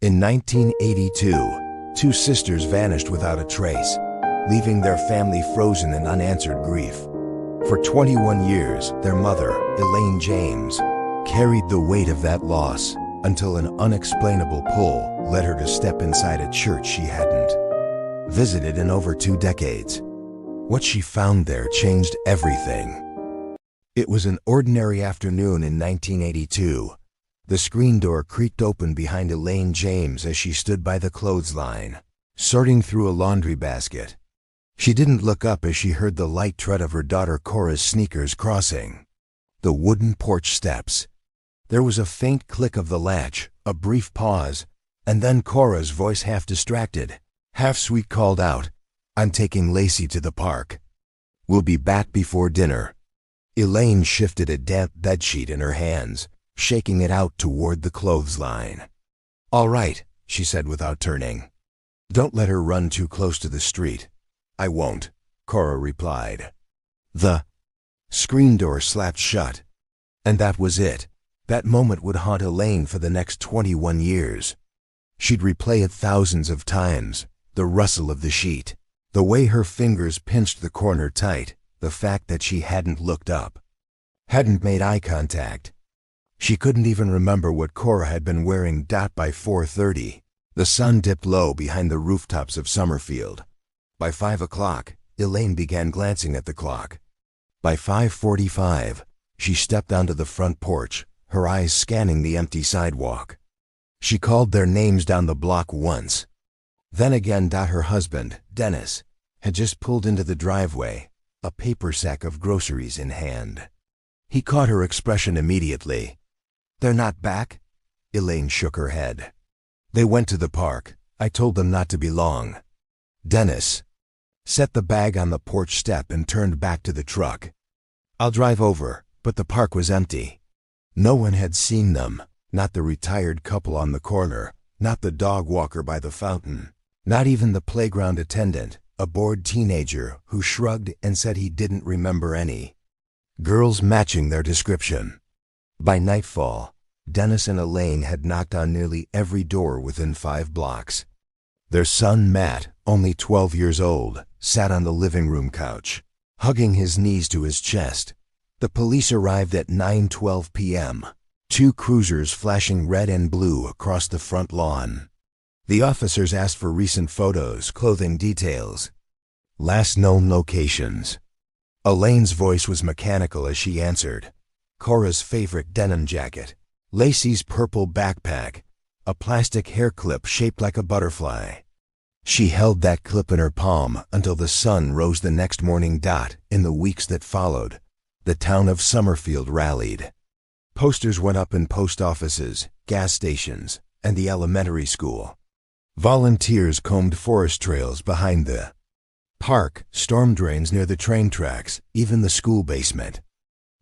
In 1982, two sisters vanished without a trace, leaving their family frozen in unanswered grief. For 21 years, their mother, Elaine James, carried the weight of that loss until an unexplainable pull led her to step inside a church she hadn't visited in over 2 decades. What she found there changed everything. It was an ordinary afternoon in 1982. The screen door creaked open behind Elaine James as she stood by the clothesline, sorting through a laundry basket. She didn't look up as she heard the light tread of her daughter Kora's sneakers crossing the wooden porch steps. There was a faint click of the latch, a brief pause, and then Kora's voice, half distracted, half sweet, called out, "I'm taking Lacy to the park. We'll be back before dinner." Elaine shifted a damp bedsheet in her hands, shaking it out toward the clothesline. "All right," she said without turning. "Don't let her run too close to the street." "I won't," Kora replied. The screen door slapped shut. And that was it. That moment would haunt Elaine for the next 21 years. She'd replay it thousands of times, the rustle of the sheet, the way her fingers pinched the corner tight, the fact that she hadn't looked up, hadn't made eye contact. She couldn't even remember what Kora had been wearing. By 4:30, the sun dipped low behind the rooftops of Summerfield. By 5 o'clock, Elaine began glancing at the clock. By 5:45, she stepped onto the front porch, her eyes scanning the empty sidewalk. She called their names down the block once. Then again. Her husband, Dennis, had just pulled into the driveway, a paper sack of groceries in hand. He caught her expression immediately. "They're not back?" Elaine shook her head. "They went to the park. I told them not to be long." Dennis set the bag on the porch step and turned back to the truck. "I'll drive over," but the park was empty. No one had seen them, not the retired couple on the corner, not the dog walker by the fountain, not even the playground attendant, a bored teenager who shrugged and said he didn't remember any girls matching their description. By nightfall, Dennis and Elaine had knocked on nearly every door within 5 blocks. Their son Matt, only 12 years old, sat on the living room couch, hugging his knees to his chest. The police arrived at 9:12 p.m., 2 cruisers flashing red and blue across the front lawn. The officers asked for recent photos, clothing details, last known locations. Elaine's voice was mechanical as she answered. Kora's favorite denim jacket, Lacy's purple backpack, a plastic hair clip shaped like a butterfly. She held that clip in her palm until the sun rose the next morning. In the weeks that followed, the town of Summerfield rallied. Posters went up in post offices, gas stations, and the elementary school. Volunteers combed forest trails behind the park, storm drains near the train tracks, even the school basement.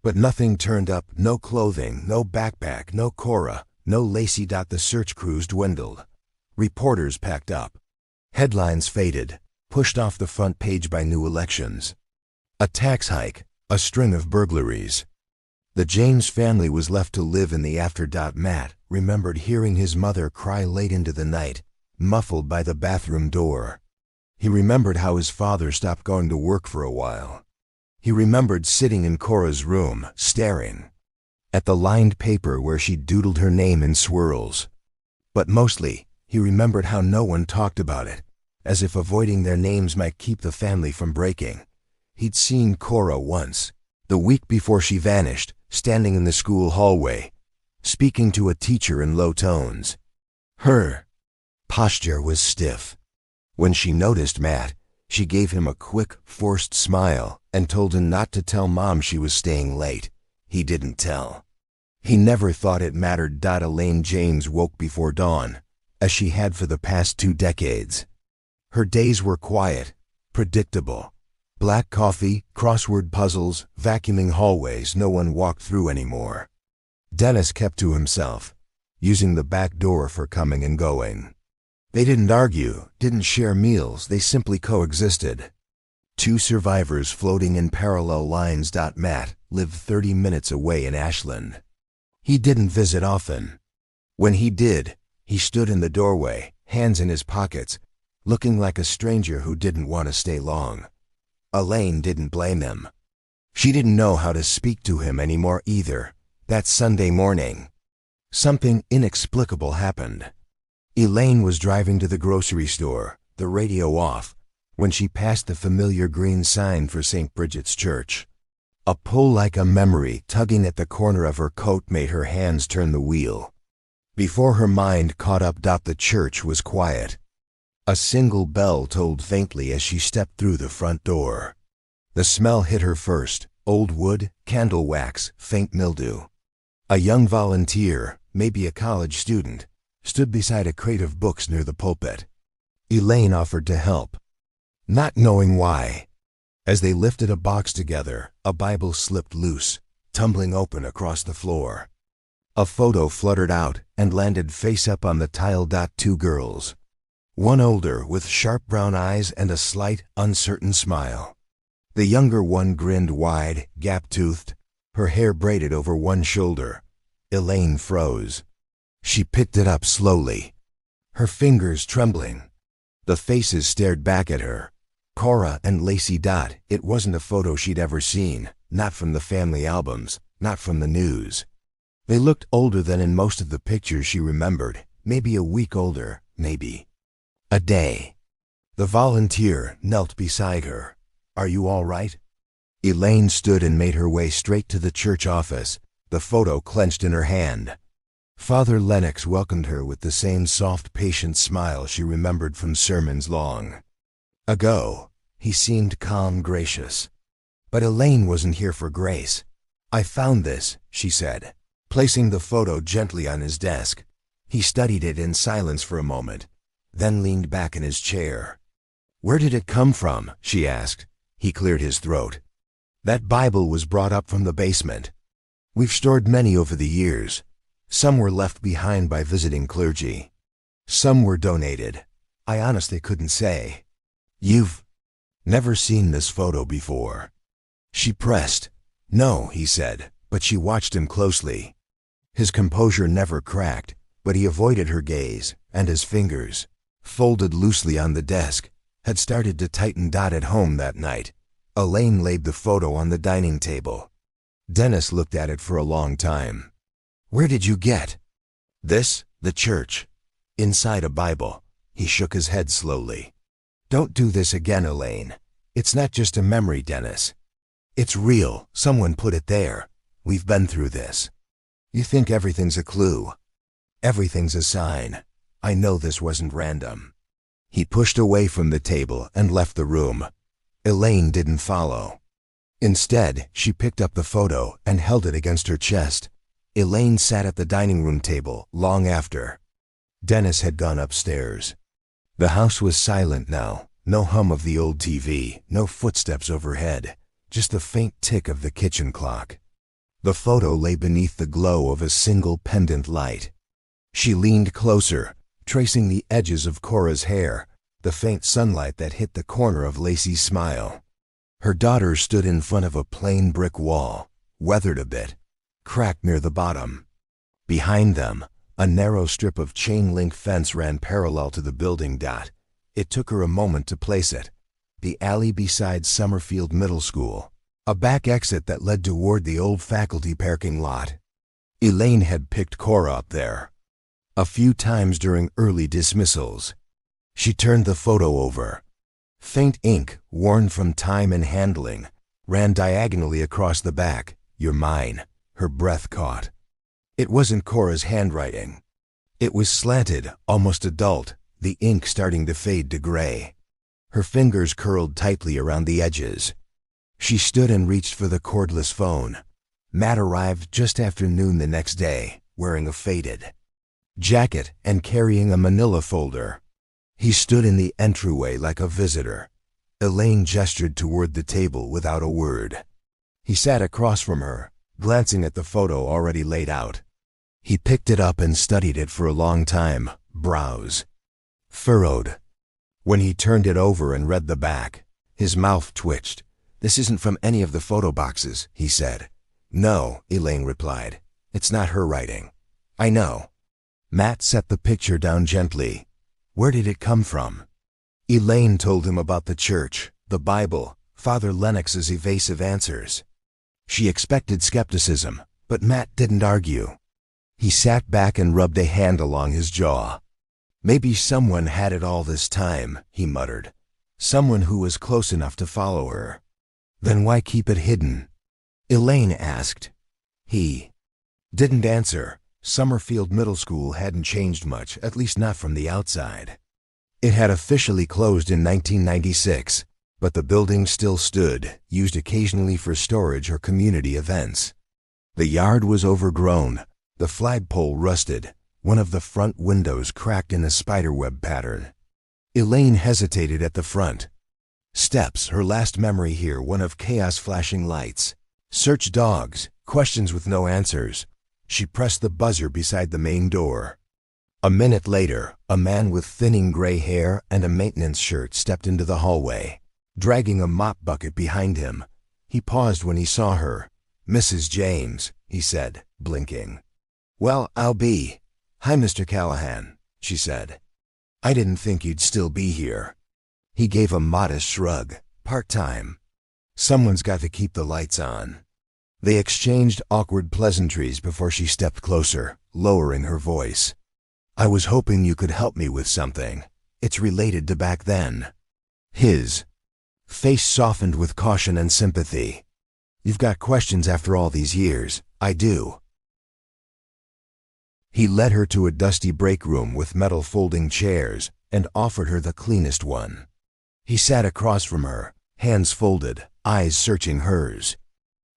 But nothing turned up. No clothing, no backpack, no Kora, no Lacy. The search crews dwindled. Reporters packed up. Headlines faded, pushed off the front page by new elections. A tax hike, a string of burglaries. The James family was left to live in the after. Matt remembered hearing his mother cry late into the night, muffled by the bathroom door. He remembered how his father stopped going to work for a while. He remembered sitting in Kora's room, staring at the lined paper where she doodled her name in swirls. But mostly, he remembered how no one talked about it, as if avoiding their names might keep the family from breaking. He'd seen Kora once, the week before she vanished, standing in the school hallway, speaking to a teacher in low tones. Her posture was stiff. When she noticed Matt, she gave him a quick, forced smile and told him not to tell Mom she was staying late. He didn't tell. He never thought it mattered. Elaine James woke before dawn, as she had for the past 2 decades. Her days were quiet, predictable. Black coffee, crossword puzzles, vacuuming hallways no one walked through anymore. Dennis kept to himself, using the back door for coming and going. They didn't argue, didn't share meals, they simply coexisted. 2 survivors floating in parallel lines. Matt lived 30 minutes away in Ashland. He didn't visit often. When he did, He stood in the doorway, hands in his pockets, looking like a stranger who didn't want to stay long. Elaine didn't blame him. She didn't know how to speak to him anymore either. That Sunday morning, something inexplicable happened. Elaine was driving to the grocery store, the radio off, when she passed the familiar green sign for St. Bridget's Church. A pull like a memory tugging at the corner of her coat made her hands turn the wheel. Before her mind caught up, the church was quiet. A single bell tolled faintly as she stepped through the front door. The smell hit her first: old wood, candle wax, faint mildew. A young volunteer, maybe a college student, stood beside a crate of books near the pulpit. Elaine offered to help, not knowing why. As they lifted a box together, a Bible slipped loose, tumbling open across the floor. A photo fluttered out and landed face up on the tile. Two girls. One older, with sharp brown eyes and a slight, uncertain smile. The younger one grinned wide, gap-toothed, her hair braided over one shoulder. Elaine froze. She picked it up slowly, her fingers trembling. The faces stared back at her. Kora and Lacy. It wasn't a photo she'd ever seen, not from the family albums, not from the news. They looked older than in most of the pictures she remembered, maybe a week older, maybe a day. The volunteer knelt beside her. "Are you all right?" Elaine stood and made her way straight to the church office, the photo clenched in her hand. Father Lennox welcomed her with the same soft, patient smile she remembered from sermons long ago. He seemed calm, gracious. But Elaine wasn't here for grace. "I found this," she said, placing the photo gently on his desk. He studied it in silence for a moment, then leaned back in his chair. "Where did it come from?" she asked. He cleared his throat. "That Bible was brought up from the basement. We've stored many over the years. Some were left behind by visiting clergy. Some were donated. I honestly couldn't say." "You've never seen this photo before?" She pressed. "No," he said, but she watched him closely. His composure never cracked, but he avoided her gaze, and his fingers, folded loosely on the desk, had started to tighten. At home that night, Elaine laid the photo on the dining table. Dennis looked at it for a long time. "Where did you get this?" "The church. Inside a Bible." He shook his head slowly. "Don't do this again, Elaine. It's not just a memory, Dennis. It's real. Someone put it there. We've been through this. You think everything's a clue. Everything's a sign. I know this wasn't random." He pushed away from the table and left the room. Elaine didn't follow. Instead, she picked up the photo and held it against her chest. Elaine sat at the dining room table long after Dennis had gone upstairs. The house was silent now. No hum of the old TV, no footsteps overhead, just the faint tick of the kitchen clock. The photo lay beneath the glow of a single pendant light. She leaned closer, tracing the edges of Kora's hair, the faint sunlight that hit the corner of Lacy's smile. Her daughter stood in front of a plain brick wall, weathered a bit, cracked near the bottom. Behind them, a narrow strip of chain-link fence ran parallel to the building. It took her a moment to place it. The alley beside Summerfield Middle School, a back exit that led toward the old faculty parking lot. Elaine had picked Kora up there a few times during early dismissals. She turned the photo over. Faint ink, worn from time and handling, ran diagonally across the back. "You're mine." Her breath caught. It wasn't Kora's handwriting. It was slanted, almost adult, the ink starting to fade to gray. Her fingers curled tightly around the edges. She stood and reached for the cordless phone. Matt arrived just after noon the next day, wearing a faded jacket and carrying a manila folder. He stood in the entryway like a visitor. Elaine gestured toward the table without a word. He sat across from her, glancing at the photo already laid out. He picked it up and studied it for a long time, brows furrowed. When he turned it over and read the back, his mouth twitched. "This isn't from any of the photo boxes," he said. "No," Elaine replied. "It's not her writing." "I know." Matt set the picture down gently. Where did it come from? Elaine told him about the church, the Bible, Father Lennox's evasive answers. She expected skepticism, but Matt didn't argue. He sat back and rubbed a hand along his jaw. Maybe someone had it all this time, he muttered. Someone who was close enough to follow her. Then why keep it hidden? Elaine asked. He didn't answer. Summerfield Middle School hadn't changed much, at least not from the outside. It had officially closed in 1996, but the building still stood, used occasionally for storage or community events. The yard was overgrown, the flagpole rusted, one of the front windows cracked in a spiderweb pattern. Elaine hesitated at the front. Steps, her last memory here, one of chaos flashing lights. Search dogs, questions with no answers. She pressed the buzzer beside the main door. A minute later, a man with thinning gray hair and a maintenance shirt stepped into the hallway, dragging a mop bucket behind him. He paused when he saw her. "Mrs. James," he said, blinking. "Well, I'll be." "Hi, Mr. Callahan," she said. "I didn't think you'd still be here." He gave a modest shrug. "Part-time. Someone's got to keep the lights on." They exchanged awkward pleasantries before she stepped closer, lowering her voice. "I was hoping you could help me with something. It's related to back then." His face softened with caution and sympathy. "You've got questions after all these years." "I do." He led her to a dusty break room with metal folding chairs and offered her the cleanest one. He sat across from her, hands folded, eyes searching hers.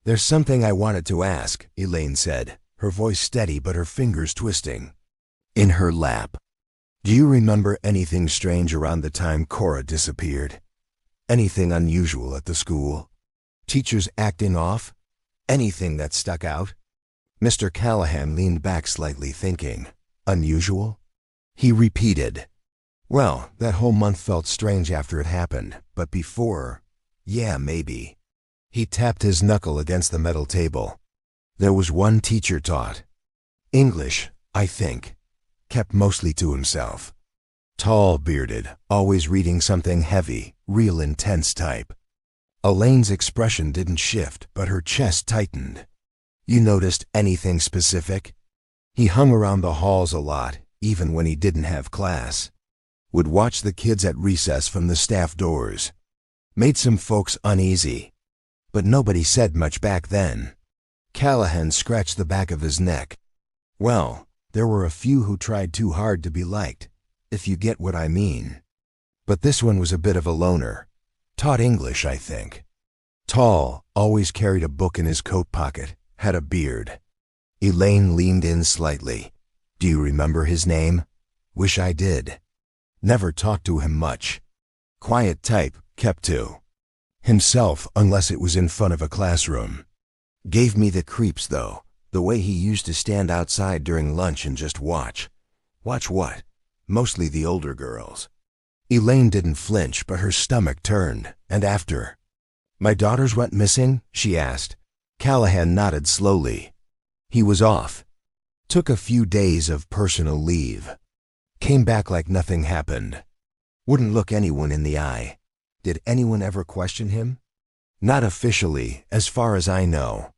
"There's something I wanted to ask," Elaine said, her voice steady but her fingers twisting. In her lap. "Do you remember anything strange around the time Kora disappeared? Anything unusual at the school? Teachers acting off? Anything that stuck out?" Mr. Callahan leaned back slightly, thinking. "Unusual?" He repeated. "Well, that whole month felt strange after it happened, but before, yeah, maybe." He tapped his knuckle against the metal table. "There was one teacher taught. English, I think. Kept mostly to himself. Tall, bearded, always reading something heavy, real intense type." Elaine's expression didn't shift, but her chest tightened. "You noticed anything specific?" He hung around the halls a lot, even when he didn't have class. Would watch the kids at recess from the staff doors. Made some folks uneasy. But nobody said much back then. Callahan scratched the back of his neck. "Well, there were a few who tried too hard to be liked, if you get what I mean. But this one was a bit of a loner. Taught English, I think. Tall, always carried a book in his coat pocket, had a beard." Elaine leaned in slightly. "Do you remember his name?" "Wish I did. Never talked to him much. Quiet type, kept to himself unless it was in front of a classroom. Gave me the creeps, though, the way he used to stand outside during lunch and just watch." "Watch what?" "Mostly the older girls." Elaine didn't flinch, but her stomach turned. "And after my daughters went missing?" she asked. Callahan nodded slowly. He was off. Took a few days of personal leave. Came back like nothing happened. Wouldn't look anyone in the eye. Did anyone ever question him? Not officially, as far as I know.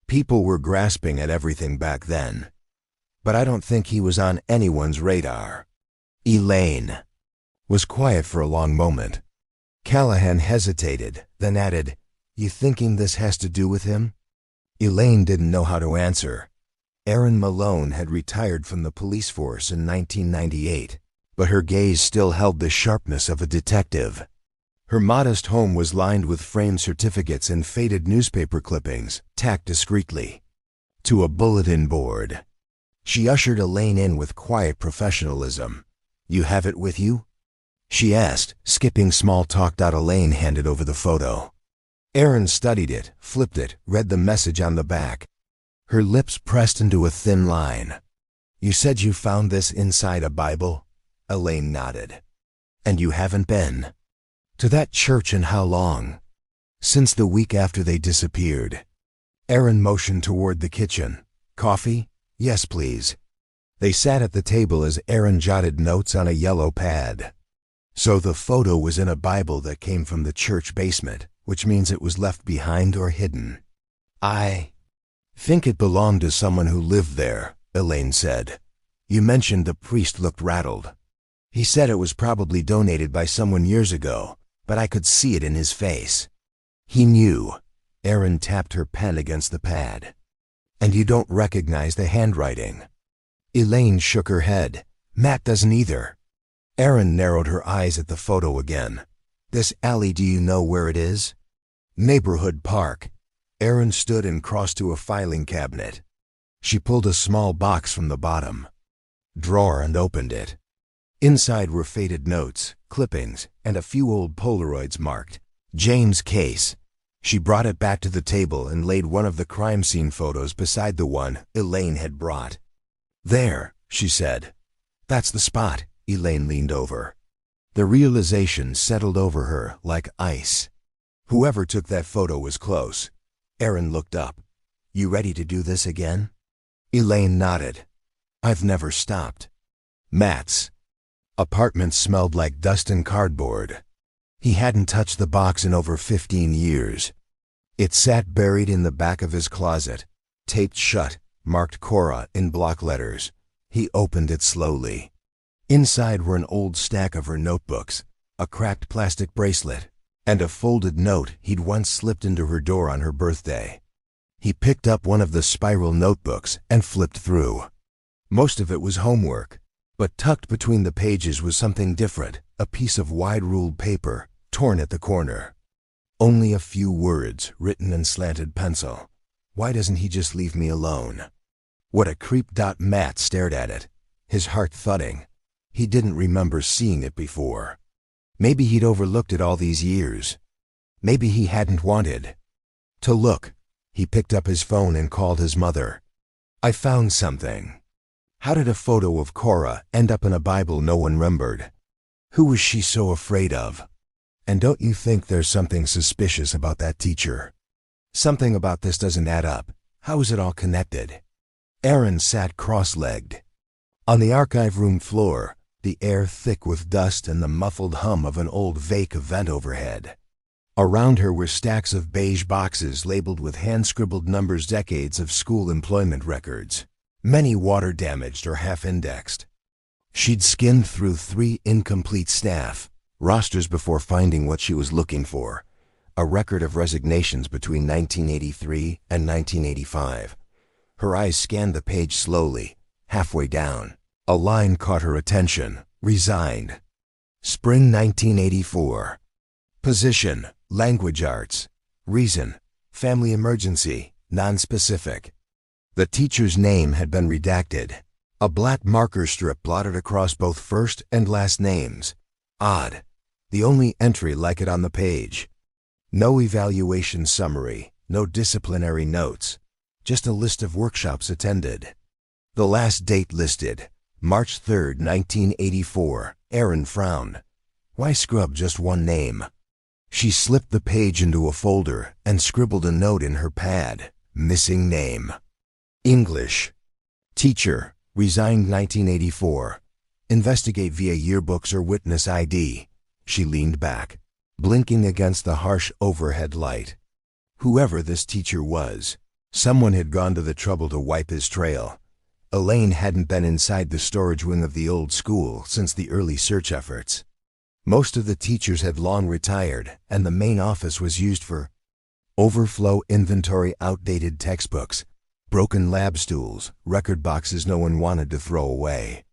People were grasping at everything back then. But I don't think he was on anyone's radar. Elaine was quiet for a long moment. Callahan hesitated, then added, "You thinking this has to do with him?" Elaine didn't know how to answer. Erin Malone had retired from the police force in 1998, but her gaze still held the sharpness of a detective. Her modest home was lined with framed certificates and faded newspaper clippings, tacked discreetly to a bulletin board. She ushered Elaine in with quiet professionalism. "You have it with you?" she asked, skipping small talk. Elaine handed over the photo. Erin studied it, flipped it, read the message on the back. Her lips pressed into a thin line. "You said you found this inside a Bible?" Elaine nodded. "And you haven't been to that church in how long?" "Since the week after they disappeared." Erin motioned toward the kitchen. "Coffee?" "Yes, please." They sat at the table as Aaron jotted notes on a yellow pad. So the photo was in a Bible that came from the church basement, which means it was left behind or hidden. I think it belonged to someone who lived there, Elaine said. You mentioned the priest looked rattled. He said it was probably donated by someone years ago, but I could see it in his face. He knew. Aaron tapped her pen against the pad. And you don't recognize the handwriting? Elaine shook her head. Matt doesn't either. Aaron narrowed her eyes at the photo again. This alley, do you know where it is? Neighborhood Park. Aaron stood and crossed to a filing cabinet. She pulled a small box from the bottom drawer and opened it. Inside were faded notes, clippings, and a few old Polaroids marked James Case. She brought it back to the table and laid one of the crime scene photos beside the one Elaine had brought. There, she said. That's the spot. Elaine leaned over. The realization settled over her like ice. Whoever took that photo was close. Aaron looked up. You ready to do this again? Elaine nodded. I've never stopped. Matt's apartment smelled like dust and cardboard. He hadn't touched the box in over 15 years. It sat buried in the back of his closet, taped shut, marked Kora in block letters. He opened it slowly. Inside were an old stack of her notebooks, a cracked plastic bracelet, and a folded note he'd once slipped into her door on her birthday. He picked up one of the spiral notebooks and flipped through. Most of it was homework, but tucked between the pages was something different, a piece of wide-ruled paper, torn at the corner. Only a few words, written in slanted pencil. Why doesn't he just leave me alone? What a creep. Matt stared at it, his heart thudding. He didn't remember seeing it before. Maybe he'd overlooked it all these years. Maybe he hadn't wanted to look. He picked up his phone and called his mother. I found something. How did a photo of Kora end up in a Bible no one remembered? Who was she so afraid of? And don't you think there's something suspicious about that teacher? Something about this doesn't add up. How is it all connected? Aaron sat cross-legged. On the archive room floor, the air thick with dust and the muffled hum of an old Vake vent overhead. Around her were stacks of beige boxes labeled with hand-scribbled numbers, decades of school employment records, many water-damaged or half-indexed. She'd skimmed through 3 incomplete staff rosters before finding what she was looking for, a record of resignations between 1983 and 1985. Her eyes scanned the page slowly. Halfway down, a line caught her attention. Resigned. Spring 1984. Position, language arts. Reason, family emergency, non-specific. The teacher's name had been redacted. A black marker strip blotted across both first and last names. Odd. The only entry like it on the page. No evaluation summary, no disciplinary notes. Just a list of workshops attended. The last date listed, March 3rd, 1984. Aaron frowned. Why scrub just one name? She slipped the page into a folder and scribbled a note in her pad. Missing name. English. Teacher, resigned 1984. Investigate via yearbooks or witness ID. She leaned back, blinking against the harsh overhead light. Whoever this teacher was, someone had gone to the trouble to wipe his trail. Elaine hadn't been inside the storage wing of the old school since the early search efforts. Most of the teachers had long retired, and the main office was used for overflow inventory, outdated textbooks, broken lab stools, record boxes no one wanted to throw away.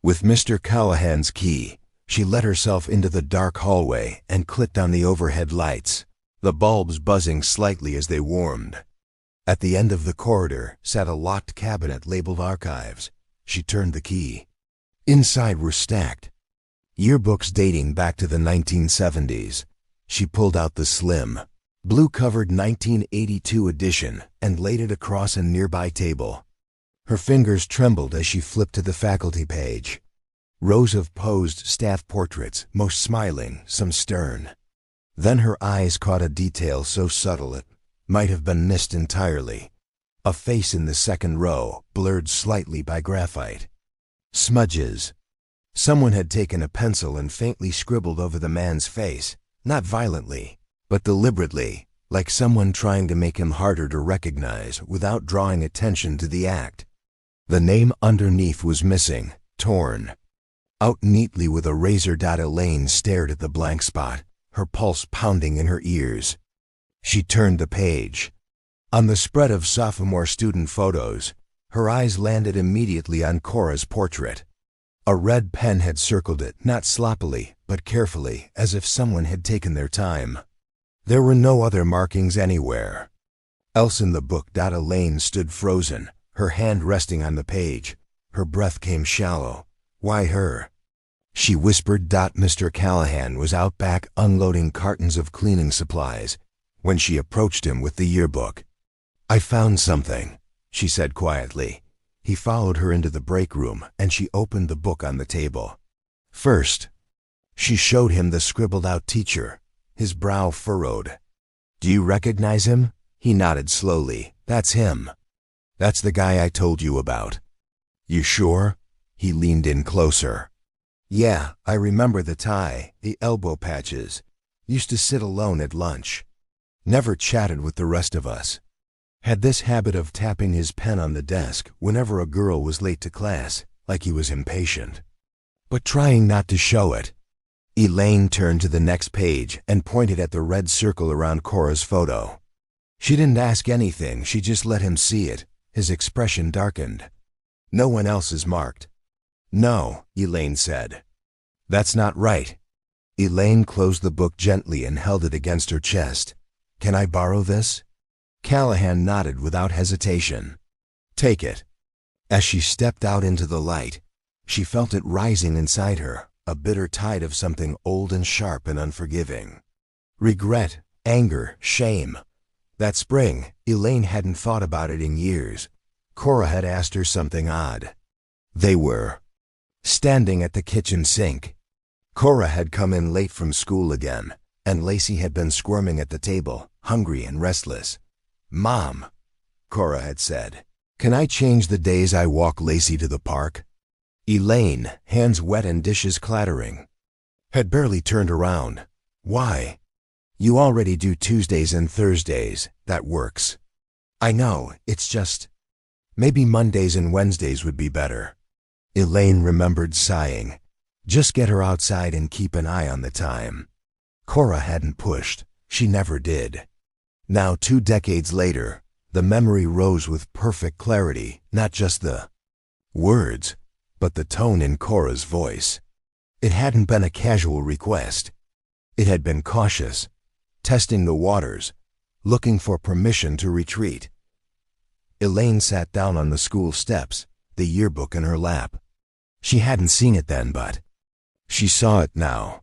With Mr. Callahan's key, she let herself into the dark hallway and clicked on the overhead lights, the bulbs buzzing slightly as they warmed. At the end of the corridor sat a locked cabinet labeled Archives. She turned the key. Inside were stacked yearbooks dating back to the 1970s. She pulled out the slim, blue-covered 1982 edition and laid it across a nearby table. Her fingers trembled as she flipped to the faculty page. Rows of posed staff portraits, most smiling, some stern. Then her eyes caught a detail so subtle it might have been missed entirely. A face in the second row, blurred slightly by graphite. Smudges. Someone had taken a pencil and faintly scribbled over the man's face, not violently, but deliberately, like someone trying to make him harder to recognize without drawing attention to the act. The name underneath was missing, torn out neatly with a razor. Elaine stared at the blank spot, her pulse pounding in her ears. She turned the page. On the spread of sophomore student photos, her eyes landed immediately on Kora's portrait. A red pen had circled it, not sloppily, but carefully, as if someone had taken their time. There were no other markings anywhere else in the book. Elaine stood frozen, her hand resting on the page. Her breath came shallow. Why her? She whispered. Mr. Callahan was out back unloading cartons of cleaning supplies when she approached him with the yearbook. I found something, she said quietly. He followed her into the break room, and she opened the book on the table. First, she showed him the scribbled-out teacher, his brow furrowed. Do you recognize him? He nodded slowly. That's him. That's the guy I told you about. You sure? He leaned in closer. Yeah, I remember the tie, the elbow patches. Used to sit alone at lunch. Never chatted with the rest of us. Had this habit of tapping his pen on the desk whenever a girl was late to class, like he was impatient, but trying not to show it. Elaine turned to the next page and pointed at the red circle around Kora's photo. She didn't ask anything, she just let him see it. His expression darkened. No one else is marked. No, Elaine said. That's not right. Elaine closed the book gently and held it against her chest. Can I borrow this? Callahan nodded without hesitation. Take it. As she stepped out into the light, she felt it rising inside her, a bitter tide of something old and sharp and unforgiving. Regret, anger, shame. That spring, Elaine hadn't thought about it in years. Kora had asked her something odd. They were standing at the kitchen sink. Kora had come in late from school again, and Lacy had been squirming at the table, hungry and restless. Mom, Kora had said, can I change the days I walk Lacy to the park? Elaine, hands wet and dishes clattering, had barely turned around. Why? You already do Tuesdays and Thursdays. That works. I know, it's just, maybe Mondays and Wednesdays would be better. Elaine remembered sighing. Just get her outside and keep an eye on the time. Kora hadn't pushed. She never did. Now, 2 decades later, the memory rose with perfect clarity, not just the words, but the tone in Kora's voice. It hadn't been a casual request. It had been cautious, testing the waters, looking for permission to retreat. Elaine sat down on the school steps, the yearbook in her lap. She hadn't seen it then, but she saw it now.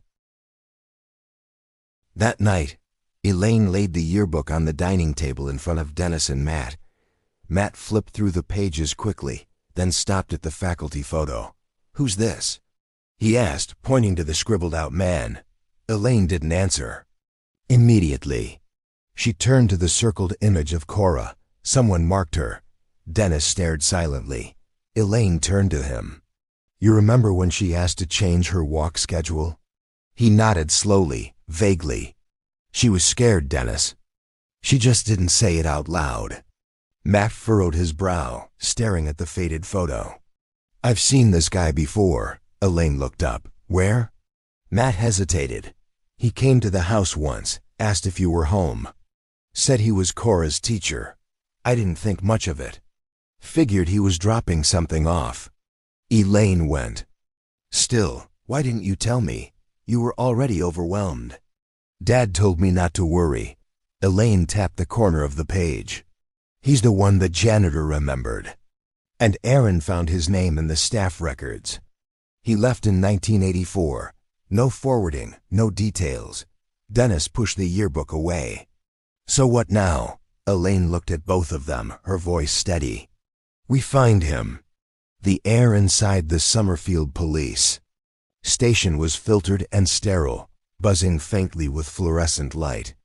That night, Elaine laid the yearbook on the dining table in front of Dennis and Matt. Matt flipped through the pages quickly, then stopped at the faculty photo. Who's this? He asked, pointing to the scribbled-out man. Elaine didn't answer. Immediately, she turned to the circled image of Kora. Someone marked her. Dennis stared silently. Elaine turned to him. You remember when she asked to change her walk schedule? He nodded slowly, vaguely. She was scared, Dennis. She just didn't say it out loud. Matt furrowed his brow, staring at the faded photo. I've seen this guy before. Elaine looked up. Where? Matt hesitated. He came to the house once, asked if you were home. Said he was Kora's teacher. I didn't think much of it. Figured he was dropping something off. Elaine went. Still, why didn't you tell me? You were already overwhelmed. Dad told me not to worry. Elaine tapped the corner of the page. He's the one the janitor remembered. And Aaron found his name in the staff records. He left in 1984. No forwarding, no details. Dennis pushed the yearbook away. So what now? Elaine looked at both of them, her voice steady. We find him. The air inside the Summerfield police station was filtered and sterile, buzzing faintly with fluorescent light.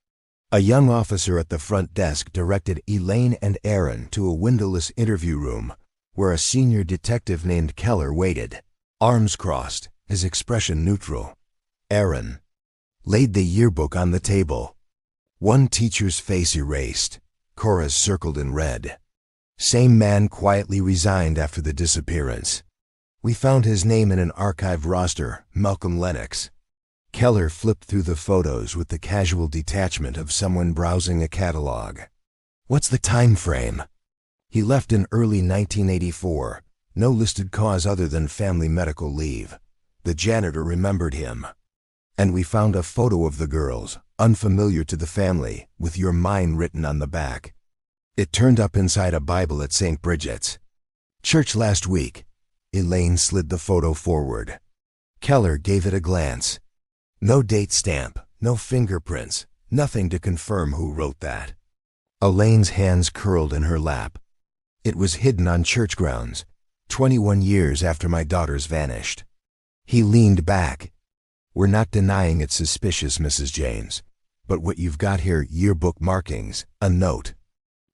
A young officer at the front desk directed Elaine and Aaron to a windowless interview room where a senior detective named Keller waited, arms crossed, his expression neutral. Aaron laid the yearbook on the table. One teacher's face erased, Kora's circled in red. Same man quietly resigned after the disappearance. We found his name in an archive roster, Malcolm Lennox. Keller flipped through the photos with the casual detachment of someone browsing a catalog. What's the time frame? He left in early 1984, no listed cause other than family medical leave. The janitor remembered him. And we found a photo of the girls, unfamiliar to the family, with "Your mine" written on the back. It turned up inside a Bible at St. Bridget's church last week. Elaine slid the photo forward. Keller gave it a glance. No date stamp, no fingerprints, nothing to confirm who wrote that. Elaine's hands curled in her lap. It was hidden on church grounds, 21 years after my daughters vanished. He leaned back. We're not denying it's suspicious, Mrs. James, but what you've got here, yearbook markings, a note.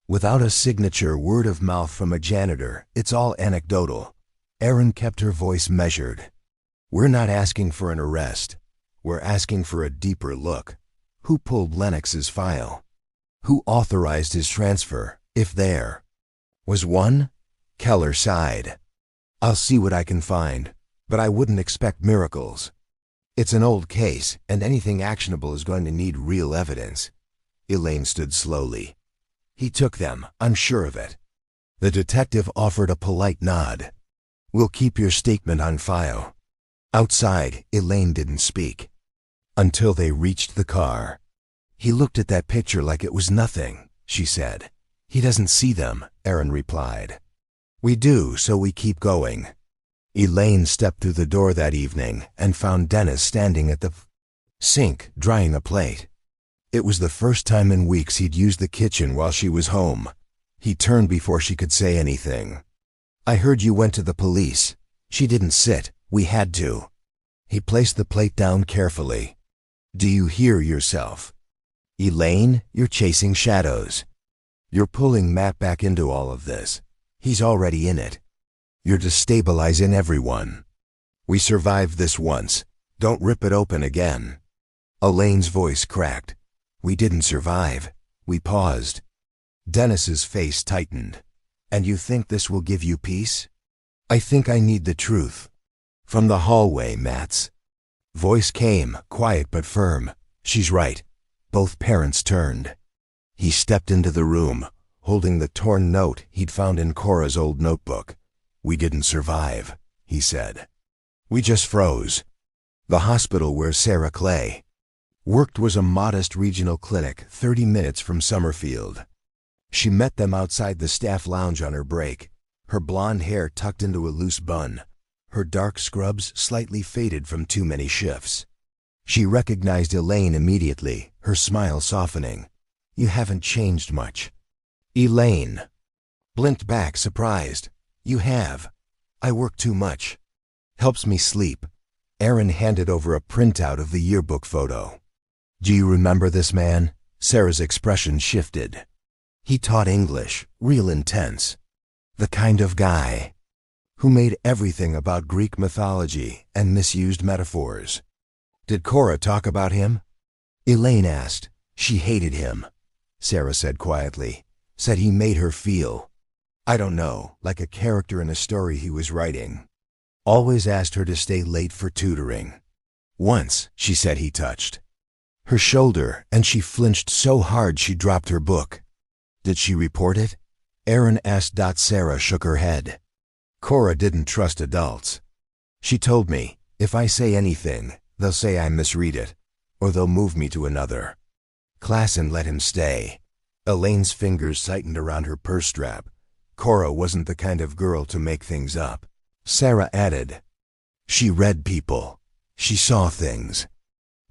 Without a signature, word of mouth from a janitor, it's all anecdotal. Aaron kept her voice measured. We're not asking for an arrest. We're asking for a deeper look. Who pulled Lennox's file? Who authorized his transfer, if there was one? Keller sighed. I'll see what I can find, but I wouldn't expect miracles. It's an old case, and anything actionable is going to need real evidence. Elaine stood slowly. He took them, I'm sure of it. The detective offered a polite nod. We'll keep your statement on file. Outside, Elaine didn't speak. Until they reached the car. He looked at that picture like it was nothing, she said. He doesn't see them, Aaron replied. We do, so we keep going. Elaine stepped through the door that evening and found Dennis standing at the sink, drying a plate. It was the first time in weeks he'd used the kitchen while she was home. He turned before she could say anything. I heard you went to the police. She didn't sit. We had to. He placed the plate down carefully. Do you hear yourself? Elaine, you're chasing shadows. You're pulling Matt back into all of this. He's already in it. You're destabilizing everyone. We survived this once. Don't rip it open again. Elaine's voice cracked. We didn't survive. We paused. Dennis's face tightened. And you think this will give you peace? I think I need the truth. From the hallway, Matt's voice came, quiet but firm. She's right. Both parents turned. He stepped into the room, holding the torn note he'd found in Kora's old notebook. We didn't survive, he said. We just froze. The hospital where Sarah Clay worked was a modest regional clinic 30 minutes from Summerfield. She met them outside the staff lounge on her break, her blonde hair tucked into a loose bun, her dark scrubs slightly faded from too many shifts. She recognized Elaine immediately, her smile softening. You haven't changed much. Elaine blinked back, surprised. You have. I work too much. Helps me sleep. Aaron handed over a printout of the yearbook photo. Do you remember this man? Sarah's expression shifted. He taught English, real intense. The kind of guy who made everything about Greek mythology and misused metaphors. Did Kora talk about him? Elaine asked. She hated him. Sarah said quietly. Said he made her feel, I don't know, like a character in a story he was writing. Always asked her to stay late for tutoring. Once, she said, he touched her shoulder, and she flinched so hard she dropped her book. Did she report it? Aaron asked. Sarah shook her head. Kora didn't trust adults. She told me, if I say anything, they'll say I misread it, or they'll move me to another class and let him stay. Elaine's fingers tightened around her purse strap. Kora wasn't the kind of girl to make things up. Sarah added, she read people. She saw things.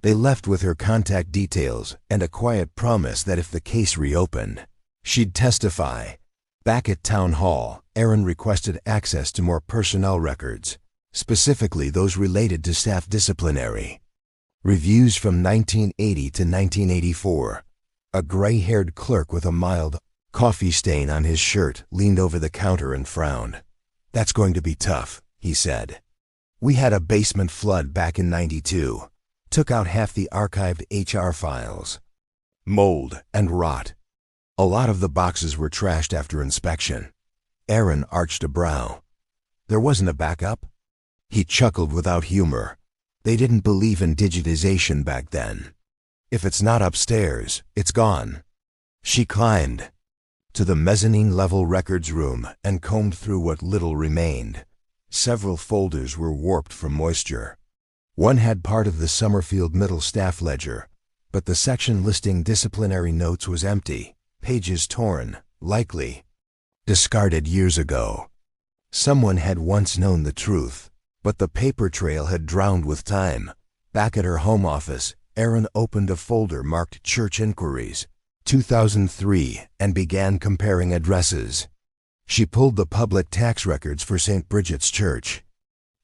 They left with her contact details and a quiet promise that if the case reopened, she'd testify. Back at town hall, Aaron requested access to more personnel records, specifically those related to staff disciplinary reviews from 1980 to 1984. A gray-haired clerk with a mild coffee stain on his shirt leaned over the counter and frowned. "That's going to be tough," he said. "We had a basement flood back in '92. Took out half the archived HR files. Mold and rot. A lot of the boxes were trashed after inspection." Aaron arched a brow. "There wasn't a backup?" He chuckled without humor. "They didn't believe in digitization back then. If it's not upstairs, it's gone." She climbed to the mezzanine-level records room and combed through what little remained. Several folders were warped from moisture. One had part of the Summerfield Middle staff ledger, but the section listing disciplinary notes was empty, pages torn, likely discarded years ago. Someone had once known the truth, but the paper trail had drowned with time. Back at her home office, Erin opened a folder marked Church Inquiries, 2003, and began comparing addresses. She pulled the public tax records for St. Bridget's Church,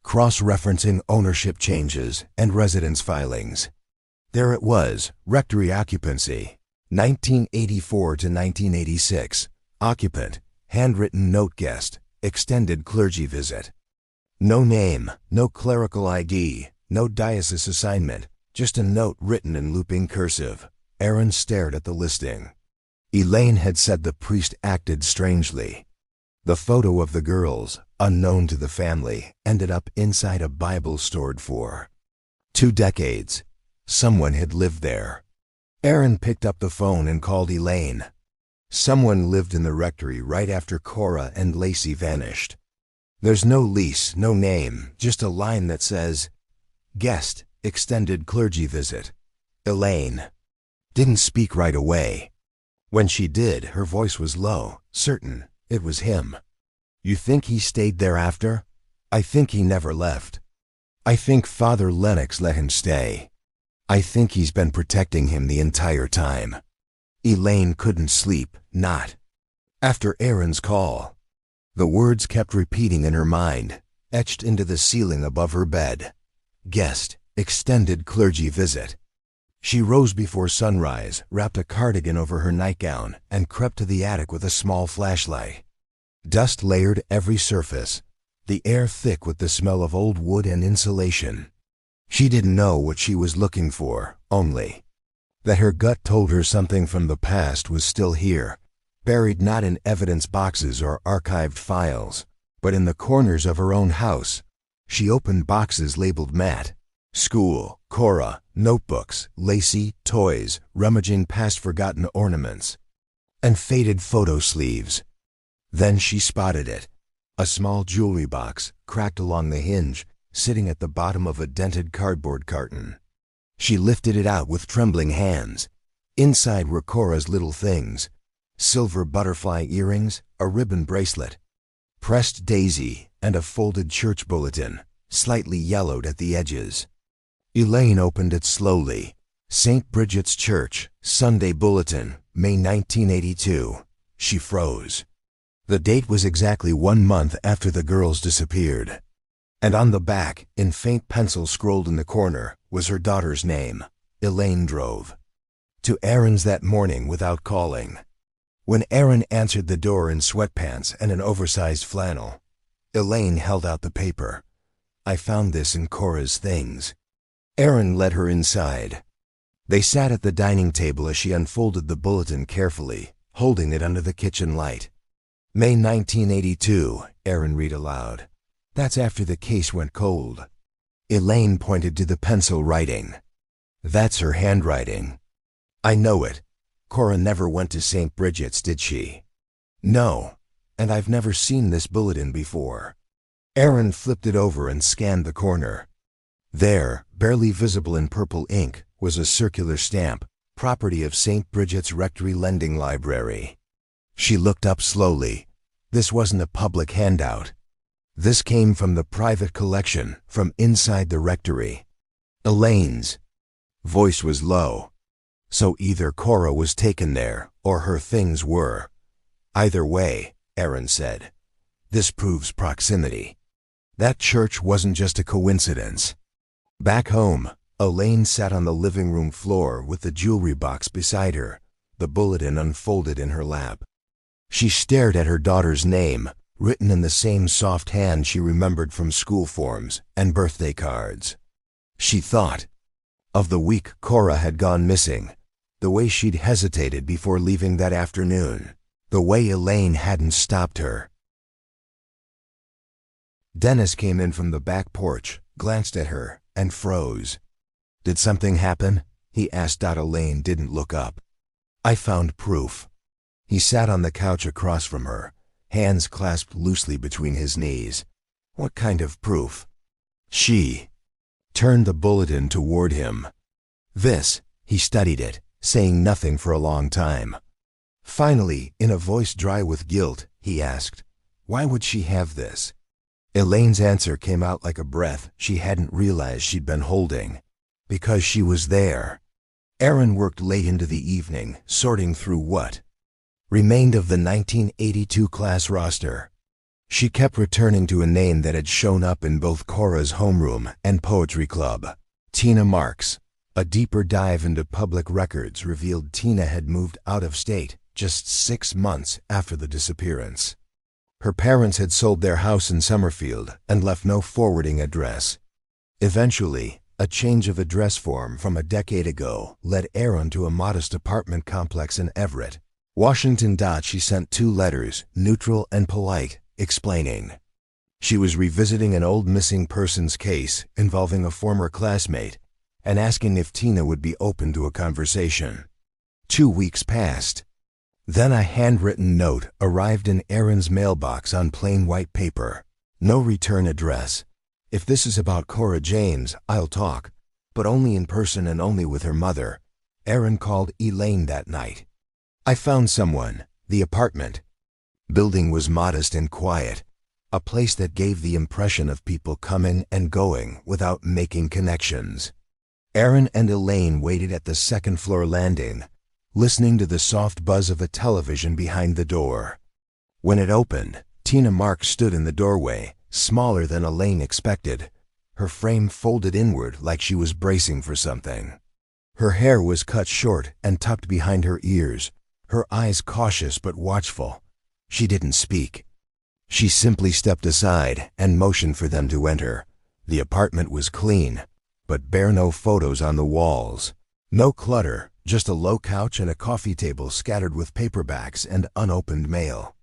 cross-referencing ownership changes and residence filings. There it was, rectory occupancy, 1984 to 1986. Occupant, handwritten note guest, extended clergy visit. No name, no clerical ID, no diocese assignment, just a note written in looping cursive. Aaron stared at the listing. Elaine had said the priest acted strangely. The photo of the girls, unknown to the family, ended up inside a Bible stored for 2 decades. Someone had lived there. Aaron picked up the phone and called Elaine. Someone lived in the rectory right after Kora and Lacy vanished. There's no lease, no name, just a line that says, "Guest, extended clergy visit." Elaine didn't speak right away. When she did, her voice was low, certain. It was him. "You think he stayed there after?" "I think he never left. I think Father Lennox let him stay. I think he's been protecting him the entire time." Elaine couldn't sleep, not after Aaron's call. The words kept repeating in her mind, etched into the ceiling above her bed. Guest, extended clergy visit. She rose before sunrise, wrapped a cardigan over her nightgown, and crept to the attic with a small flashlight. Dust layered every surface, the air thick with the smell of old wood and insulation. She didn't know what she was looking for, only that her gut told her something from the past was still here, buried not in evidence boxes or archived files, but in the corners of her own house. She opened boxes labeled Matt, school, Kora, notebooks, Lacy, toys, rummaging past forgotten ornaments, and faded photo sleeves. Then she spotted it. A small jewelry box, cracked along the hinge, sitting at the bottom of a dented cardboard carton. She lifted it out with trembling hands. Inside were Kora's little things: silver butterfly earrings, a ribbon bracelet, pressed daisy, and a folded church bulletin, slightly yellowed at the edges. Elaine opened it slowly. St. Bridget's Church, Sunday Bulletin, May 1982. She froze. The date was exactly 1 month after the girls disappeared. And on the back, in faint pencil scrolled in the corner, was her daughter's name. Elaine drove to Aaron's that morning without calling. When Aaron answered the door in sweatpants and an oversized flannel, Elaine held out the paper. "I found this in Kora's things." Aaron led her inside. They sat at the dining table as she unfolded the bulletin carefully, holding it under the kitchen light. "May 1982, Aaron read aloud. "That's after the case went cold." Elaine pointed to the pencil writing. "That's her handwriting." "I know it. Kora never went to St. Bridget's, did she?" "No, and I've never seen this bulletin before." Aaron flipped it over and scanned the corner. There, barely visible in purple ink, was a circular stamp, property of St. Bridget's Rectory Lending Library. She looked up slowly. This wasn't a public handout. This came from the private collection, from inside the rectory. Elaine's voice was low. So either Kora was taken there, or her things were. "Either way," Aaron said, "this proves proximity. That church wasn't just a coincidence." Back home, Elaine sat on the living room floor with the jewelry box beside her, the bulletin unfolded in her lap. She stared at her daughter's name, written in the same soft hand she remembered from school forms and birthday cards. She thought of the week Kora had gone missing, the way she'd hesitated before leaving that afternoon, the way Elaine hadn't stopped her. Dennis came in from the back porch, glanced at her, and froze. "Did something happen?" he asked. Elaine didn't look up. "I found proof." He sat on the couch across from her, hands clasped loosely between his knees. "What kind of proof?" She turned the bulletin toward him. "This." He studied it, saying nothing for a long time. Finally, in a voice dry with guilt, he asked, "Why would she have this?" Elaine's answer came out like a breath she hadn't realized she'd been holding. Because she was there. Erin worked late into the evening, sorting through what remained of the 1982 class roster. She kept returning to a name that had shown up in both Kora's homeroom and poetry club. Tina Marks. A deeper dive into public records revealed Tina had moved out of state just 6 months after the disappearance. Her parents had sold their house in Summerfield and left no forwarding address. Eventually, a change of address form from a decade ago led Erin to a modest apartment complex in Everett, Washington. She sent 2 letters, neutral and polite, explaining she was revisiting an old missing persons case involving a former classmate and asking if Tina would be open to a conversation. 2 weeks passed. Then a handwritten note arrived in Erin's mailbox on plain white paper. No return address. "If this is about Kora James, I'll talk, but only in person and only with her mother." Erin called Elaine that night. "I found someone." The apartment building was modest and quiet, a place that gave the impression of people coming and going without making connections. Erin and Elaine waited at the second-floor landing, listening to the soft buzz of a television behind the door. When it opened, Tina Marks stood in the doorway, smaller than Elaine expected, her frame folded inward like she was bracing for something. Her hair was cut short and tucked behind her ears, her eyes cautious but watchful. She didn't speak. She simply stepped aside and motioned for them to enter. The apartment was clean, but bare. No photos on the walls. No clutter, just a low couch and a coffee table scattered with paperbacks and unopened mail.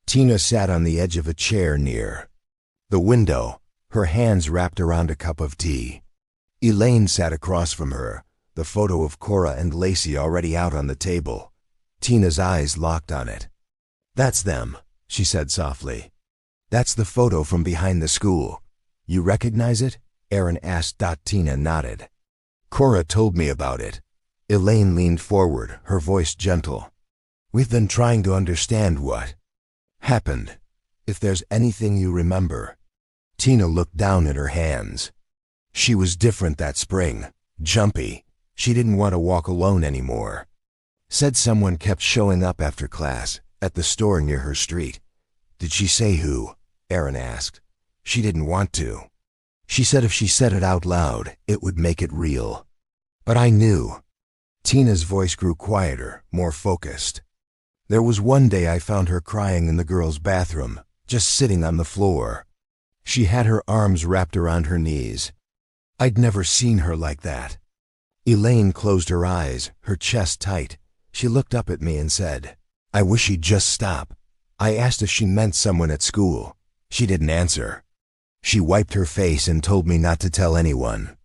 Tina sat on the edge of a chair near the window, her hands wrapped around a cup of tea. Elaine sat across from her, the photo of Kora and Lacy already out on the table. Tina's eyes locked on it. "That's them," she said softly. "That's the photo from behind the school. You recognize it?" Erin asked. Tina nodded. "Kora told me about it." Elaine leaned forward, her voice gentle. "We've been trying to understand what happened. If there's anything you remember." Tina looked down at her hands. She was different that spring, jumpy. She didn't want to walk alone anymore. "Said someone kept showing up after class, at the store near her street." "Did she say who?" Erin asked. "She didn't want to. She said if she said it out loud, it would make it real. But I knew." Tina's voice grew quieter, more focused. "There was one day I found her crying in the girls' bathroom, just sitting on the floor. She had her arms wrapped around her knees. I'd never seen her like that." Elaine closed her eyes, her chest tight. She looked up at me and said, "I wish she'd just stop." I asked if she meant someone at school. She didn't answer. She wiped her face and told me not to tell anyone.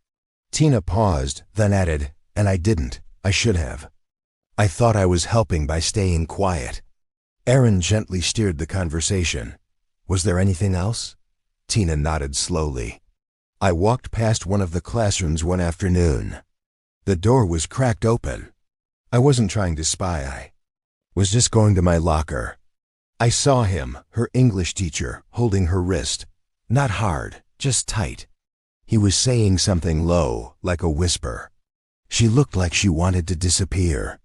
Tina paused, then added, "And I didn't. I should have. I thought I was helping by staying quiet." Erin gently steered the conversation. "Was there anything else?" Tina nodded slowly. "I walked past one of the classrooms one afternoon. The door was cracked open. I wasn't trying to spy. I was just going to my locker. I saw him, her English teacher, holding her wrist. Not hard, just tight. He was saying something low, like a whisper. She looked like she wanted to disappear."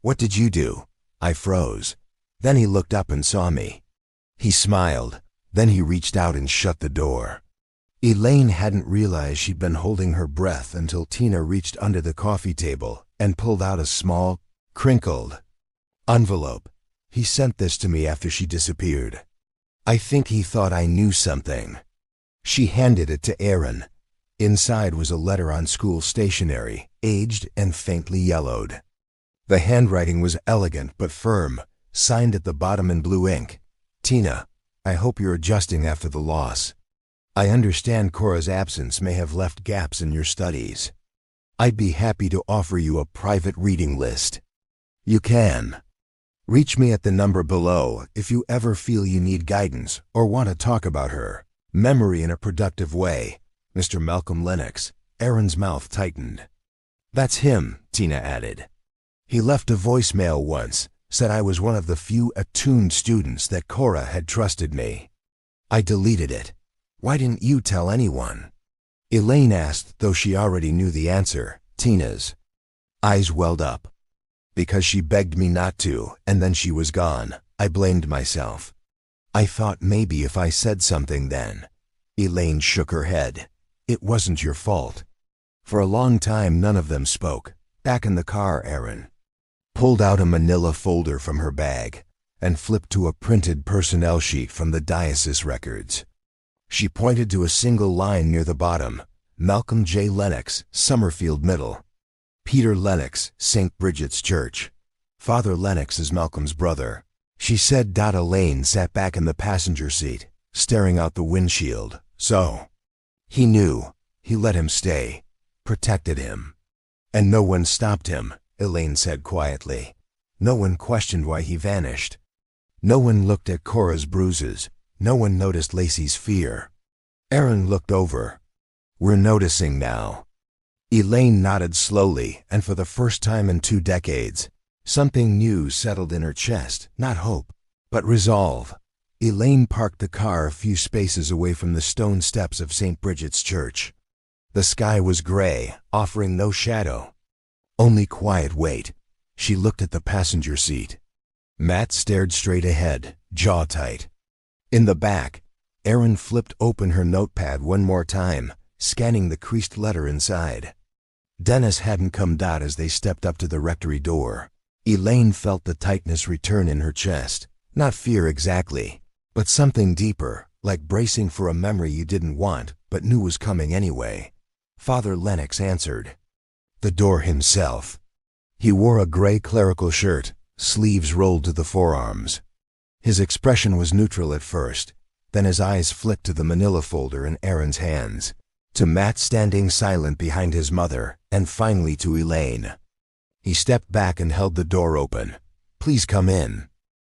"What did you do?" I froze. Then he looked up and saw me. He smiled. Then he reached out and shut the door. Elaine hadn't realized she'd been holding her breath until Tina reached under the coffee table and pulled out a small, crinkled envelope. "He sent this to me after she disappeared." I think he thought I knew something. She handed it to Aaron. Inside was a letter on school stationery, aged and faintly yellowed. The handwriting was elegant but firm, signed at the bottom in blue ink. Tina, I hope you're adjusting after the loss. I understand Kora's absence may have left gaps in your studies. I'd be happy to offer you a private reading list. You can. Reach me at the number below if you ever feel you need guidance or want to talk about her memory in a productive way. Mr. Malcolm Lennox. Aaron's mouth tightened. That's him, Tina added. He left a voicemail once, said I was one of the few attuned students that Kora had trusted me. I deleted it. Why didn't you tell anyone? Elaine asked, though she already knew the answer. Tina's eyes welled up. Because she begged me not to, and then she was gone. I blamed myself. I thought maybe if I said something then. Elaine shook her head. It wasn't your fault. For a long time none of them spoke. Back in the car, Aaron pulled out a manila folder from her bag and flipped to a printed personnel sheet from the diocese records. She pointed to a single line near the bottom. Malcolm J. Lennox, Summerfield Middle. Peter Lennox, St. Bridget's Church. Father Lennox is Malcolm's brother. She said. Elaine sat back in the passenger seat, staring out the windshield. So he knew. He let him stay, protected him. And no one stopped him, Elaine said quietly. No one questioned why he vanished. No one looked at Kora's bruises. No one noticed Lacy's fear. Aaron looked over. We're noticing now. Elaine nodded slowly, and for the first time in 2 decades, something new settled in her chest. Not hope, but resolve. Elaine parked the car a few spaces away from the stone steps of St. Bridget's Church. The sky was gray, offering no shadow. Only quiet weight. She looked at the passenger seat. Matt stared straight ahead, jaw tight. In the back, Aaron flipped open her notepad one more time, scanning the creased letter inside. Dennis hadn't come. As they stepped up to the rectory door, Elaine felt the tightness return in her chest. Not fear exactly, but something deeper, like bracing for a memory you didn't want, but knew was coming anyway. Father Lennox answered the door himself. He wore a gray clerical shirt, sleeves rolled to the forearms. His expression was neutral at first, then his eyes flicked to the manila folder in Aaron's hands, to Matt standing silent behind his mother, and finally to Elaine. He stepped back and held the door open. Please come in.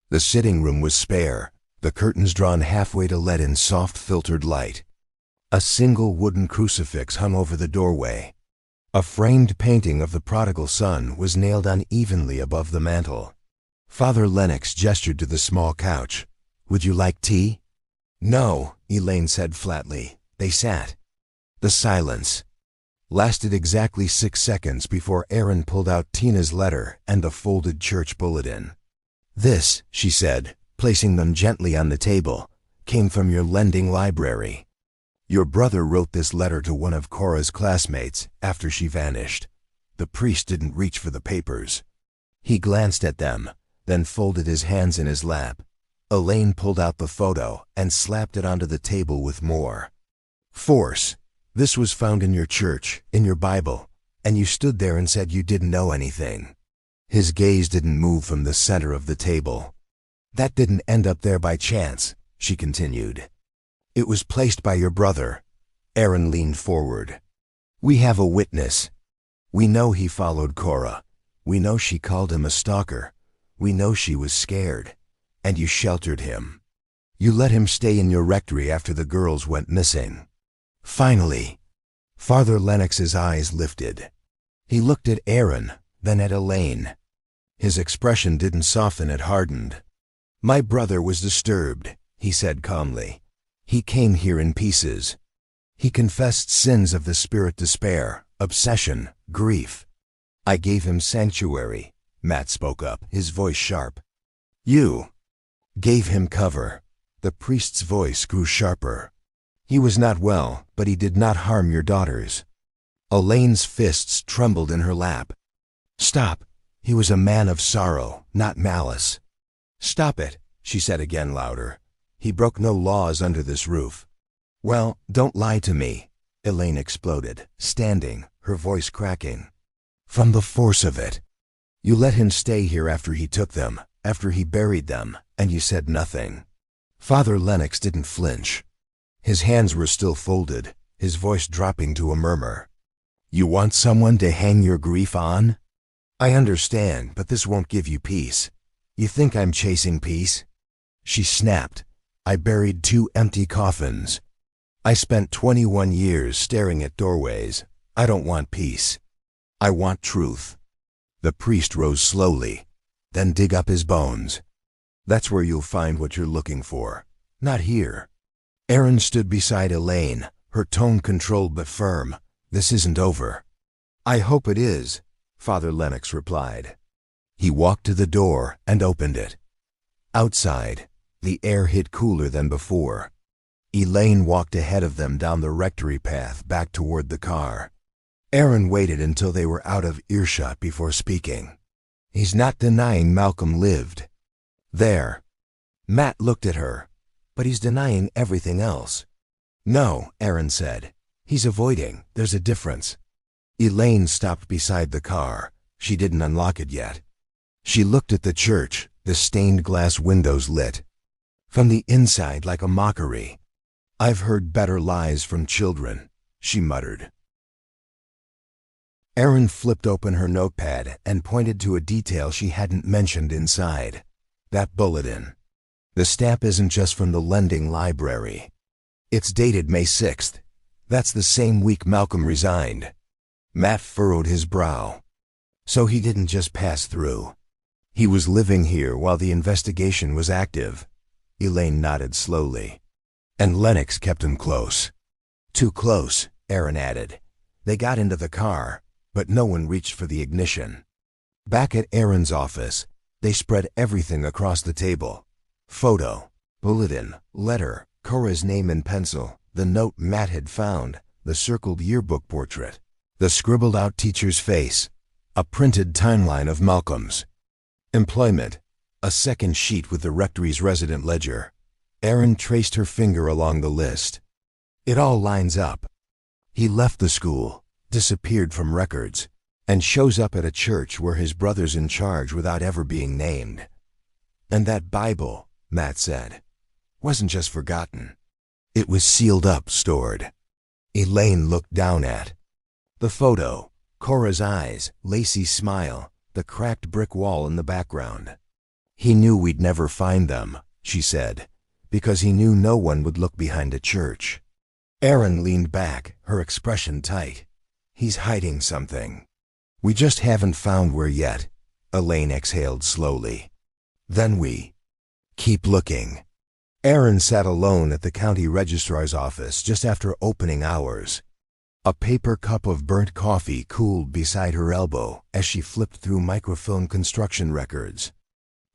The sitting room was spare, the curtains drawn halfway to let in soft filtered light. A single wooden crucifix hung over the doorway. A framed painting of the prodigal son was nailed unevenly above the mantel. Father Lennox gestured to the small couch. Would you like tea? No, Elaine said flatly. They sat. The silence lasted exactly 6 seconds before Aaron pulled out Tina's letter and the folded church bulletin. This, she said, placing them gently on the table, came from your lending library. Your brother wrote this letter to one of Kora's classmates after she vanished. The priest didn't reach for the papers. He glanced at them, then folded his hands in his lap. Elaine pulled out the photo and slapped it onto the table with more force. This was found in your church, in your Bible, and you stood there and said you didn't know anything. His gaze didn't move from the center of the table. That didn't end up there by chance, she continued. It was placed by your brother. Aaron leaned forward. We have a witness. We know he followed Kora. We know she called him a stalker. We know she was scared. And you sheltered him. You let him stay in your rectory after the girls went missing. Finally, Father Lennox's eyes lifted. He looked at Aaron, then at Elaine. His expression didn't soften, it hardened. My brother was disturbed, he said calmly. He came here in pieces. He confessed sins of the spirit: despair, obsession, grief. I gave him sanctuary, Matt spoke up, his voice sharp. You gave him cover. The priest's voice grew sharper. He was not well, but he did not harm your daughters. Elaine's fists trembled in her lap. Stop. He was a man of sorrow, not malice. Stop it, she said again louder. He broke no laws under this roof. Well, don't lie to me, Elaine exploded, standing, her voice cracking. From the force of it. You let him stay here after he took them, after he buried them, and you said nothing. Father Lennox didn't flinch. His hands were still folded, his voice dropping to a murmur. You want someone to hang your grief on? I understand, but this won't give you peace. You think I'm chasing peace? She snapped. I buried 2 empty coffins. I spent 21 years staring at doorways. I don't want peace. I want truth. The priest rose slowly. Then dig up his bones. That's where you'll find what you're looking for. Not here. Erin stood beside Elaine, her tone controlled but firm. This isn't over. I hope it is, Father Lennox replied. He walked to the door and opened it. Outside, the air hit cooler than before. Elaine walked ahead of them down the rectory path back toward the car. Erin waited until they were out of earshot before speaking. He's not denying Malcolm lived. There. Matt looked at her. But he's denying everything else. No, Erin said. He's avoiding. There's a difference. Elaine stopped beside the car. She didn't unlock it yet. She looked at the church, the stained glass windows lit. From the inside like a mockery. I've heard better lies from children, she muttered. Erin flipped open her notepad and pointed to a detail she hadn't mentioned inside. That bulletin. The stamp isn't just from the lending library. It's dated May 6th. That's the same week Malcolm resigned. Matt furrowed his brow. So he didn't just pass through. He was living here while the investigation was active. Elaine nodded slowly. And Lennox kept him close. Too close, Erin added. They got into the car, but no one reached for the ignition. Back at Erin's office, they spread everything across the table. Photo, bulletin, letter, Kora's name in pencil, the note Matt had found, the circled yearbook portrait, the scribbled-out teacher's face, a printed timeline of Malcolm's. Employment, a second sheet with the rectory's resident ledger. Erin traced her finger along the list. It all lines up. He left the school, disappeared from records, and shows up at a church where his brother's in charge without ever being named. And that Bible, Matt said, wasn't just forgotten. It was sealed up, stored. Elaine looked down at the photo, Kora's eyes, Lacy's smile, the cracked brick wall in the background. He knew we'd never find them, she said, because he knew no one would look behind a church. Erin leaned back, her expression tight. He's hiding something. We just haven't found where yet, Elaine exhaled slowly. Then we keep looking. Erin sat alone at the county registrar's office just after opening hours. A paper cup of burnt coffee cooled beside her elbow as she flipped through microfilm construction records.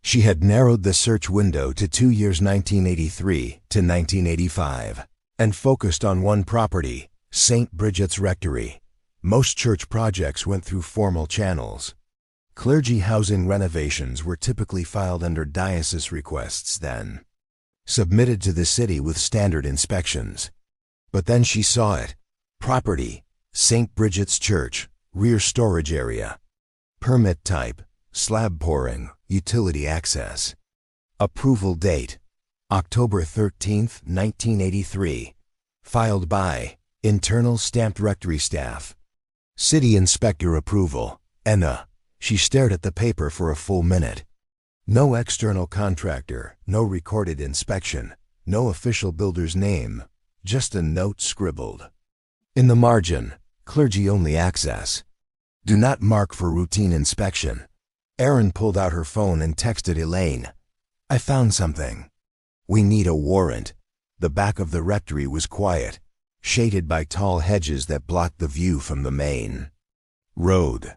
She had narrowed the search window to 2 years 1983 to 1985 and focused on one property, St. Bridget's Rectory. Most church projects went through formal channels. Clergy housing renovations were typically filed under diocese requests then, submitted to the city with standard inspections. But then she saw it. Property, St. Bridget's Church, rear storage area. Permit type, slab pouring, utility access. Approval date, October 13, 1983. Filed by internal stamped rectory staff. City inspector approval, Enna. She stared at the paper for a full minute. No external contractor, no recorded inspection, no official builder's name, just a note scribbled. In the margin, clergy-only access. Do not mark for routine inspection. Erin pulled out her phone and texted Elaine. I found something. We need a warrant. The back of the rectory was quiet, shaded by tall hedges that blocked the view from the main road.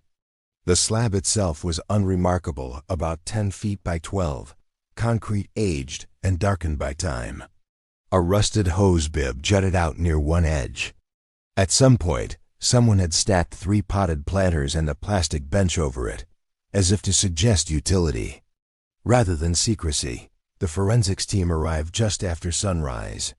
The slab itself was unremarkable, about 10 feet by 12, concrete aged and darkened by time. A rusted hose bib jutted out near one edge. At some point, someone had stacked 3 potted planters and a plastic bench over it, as if to suggest utility, rather than secrecy. The forensics team arrived just after sunrise.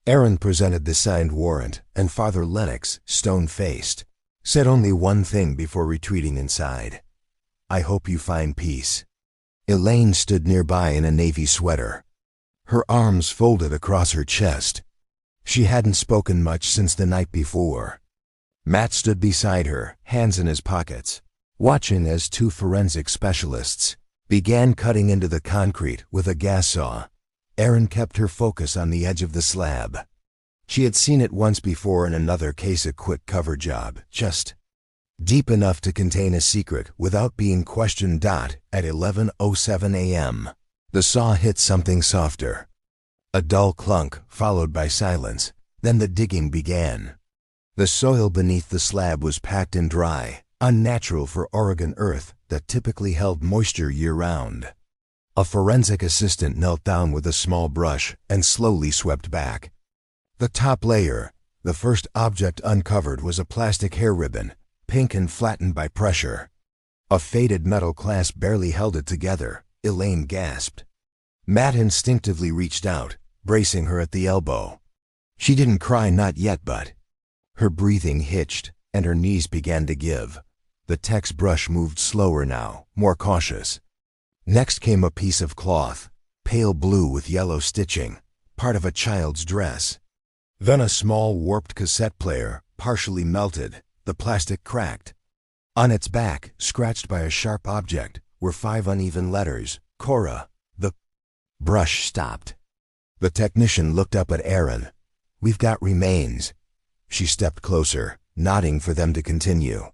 Aaron presented the signed warrant, and Father Lennox, stone-faced, said only one thing before retreating inside. "I hope you find peace." Elaine stood nearby in a navy sweater, her arms folded across her chest. She hadn't spoken much since the night before. Matt stood beside her, hands in his pockets, watching as two forensic specialists began cutting into the concrete with a gas saw. Aaron kept her focus on the edge of the slab. She had seen it once before in another case, a quick cover job, just deep enough to contain a secret without being questioned. At 11:07 a.m., the saw hit something softer. A dull clunk, followed by silence. Then the digging began. The soil beneath the slab was packed and dry, unnatural for Oregon earth that typically held moisture year-round. A forensic assistant knelt down with a small brush and slowly swept back. The top layer, the first object uncovered, was a plastic hair ribbon, pink and flattened by pressure. A faded metal clasp barely held it together. Elaine gasped. Matt instinctively reached out, bracing her at the elbow. She didn't cry, not yet, but her breathing hitched and her knees began to give. The tech's brush moved slower now, more cautious. Next came a piece of cloth, pale blue with yellow stitching, part of a child's dress. Then a small warped cassette player, partially melted, the plastic cracked. On its back, scratched by a sharp object, were 5 uneven letters, Kora. The brush stopped. The technician looked up at Aaron. "We've got remains." She stepped closer, nodding for them to continue.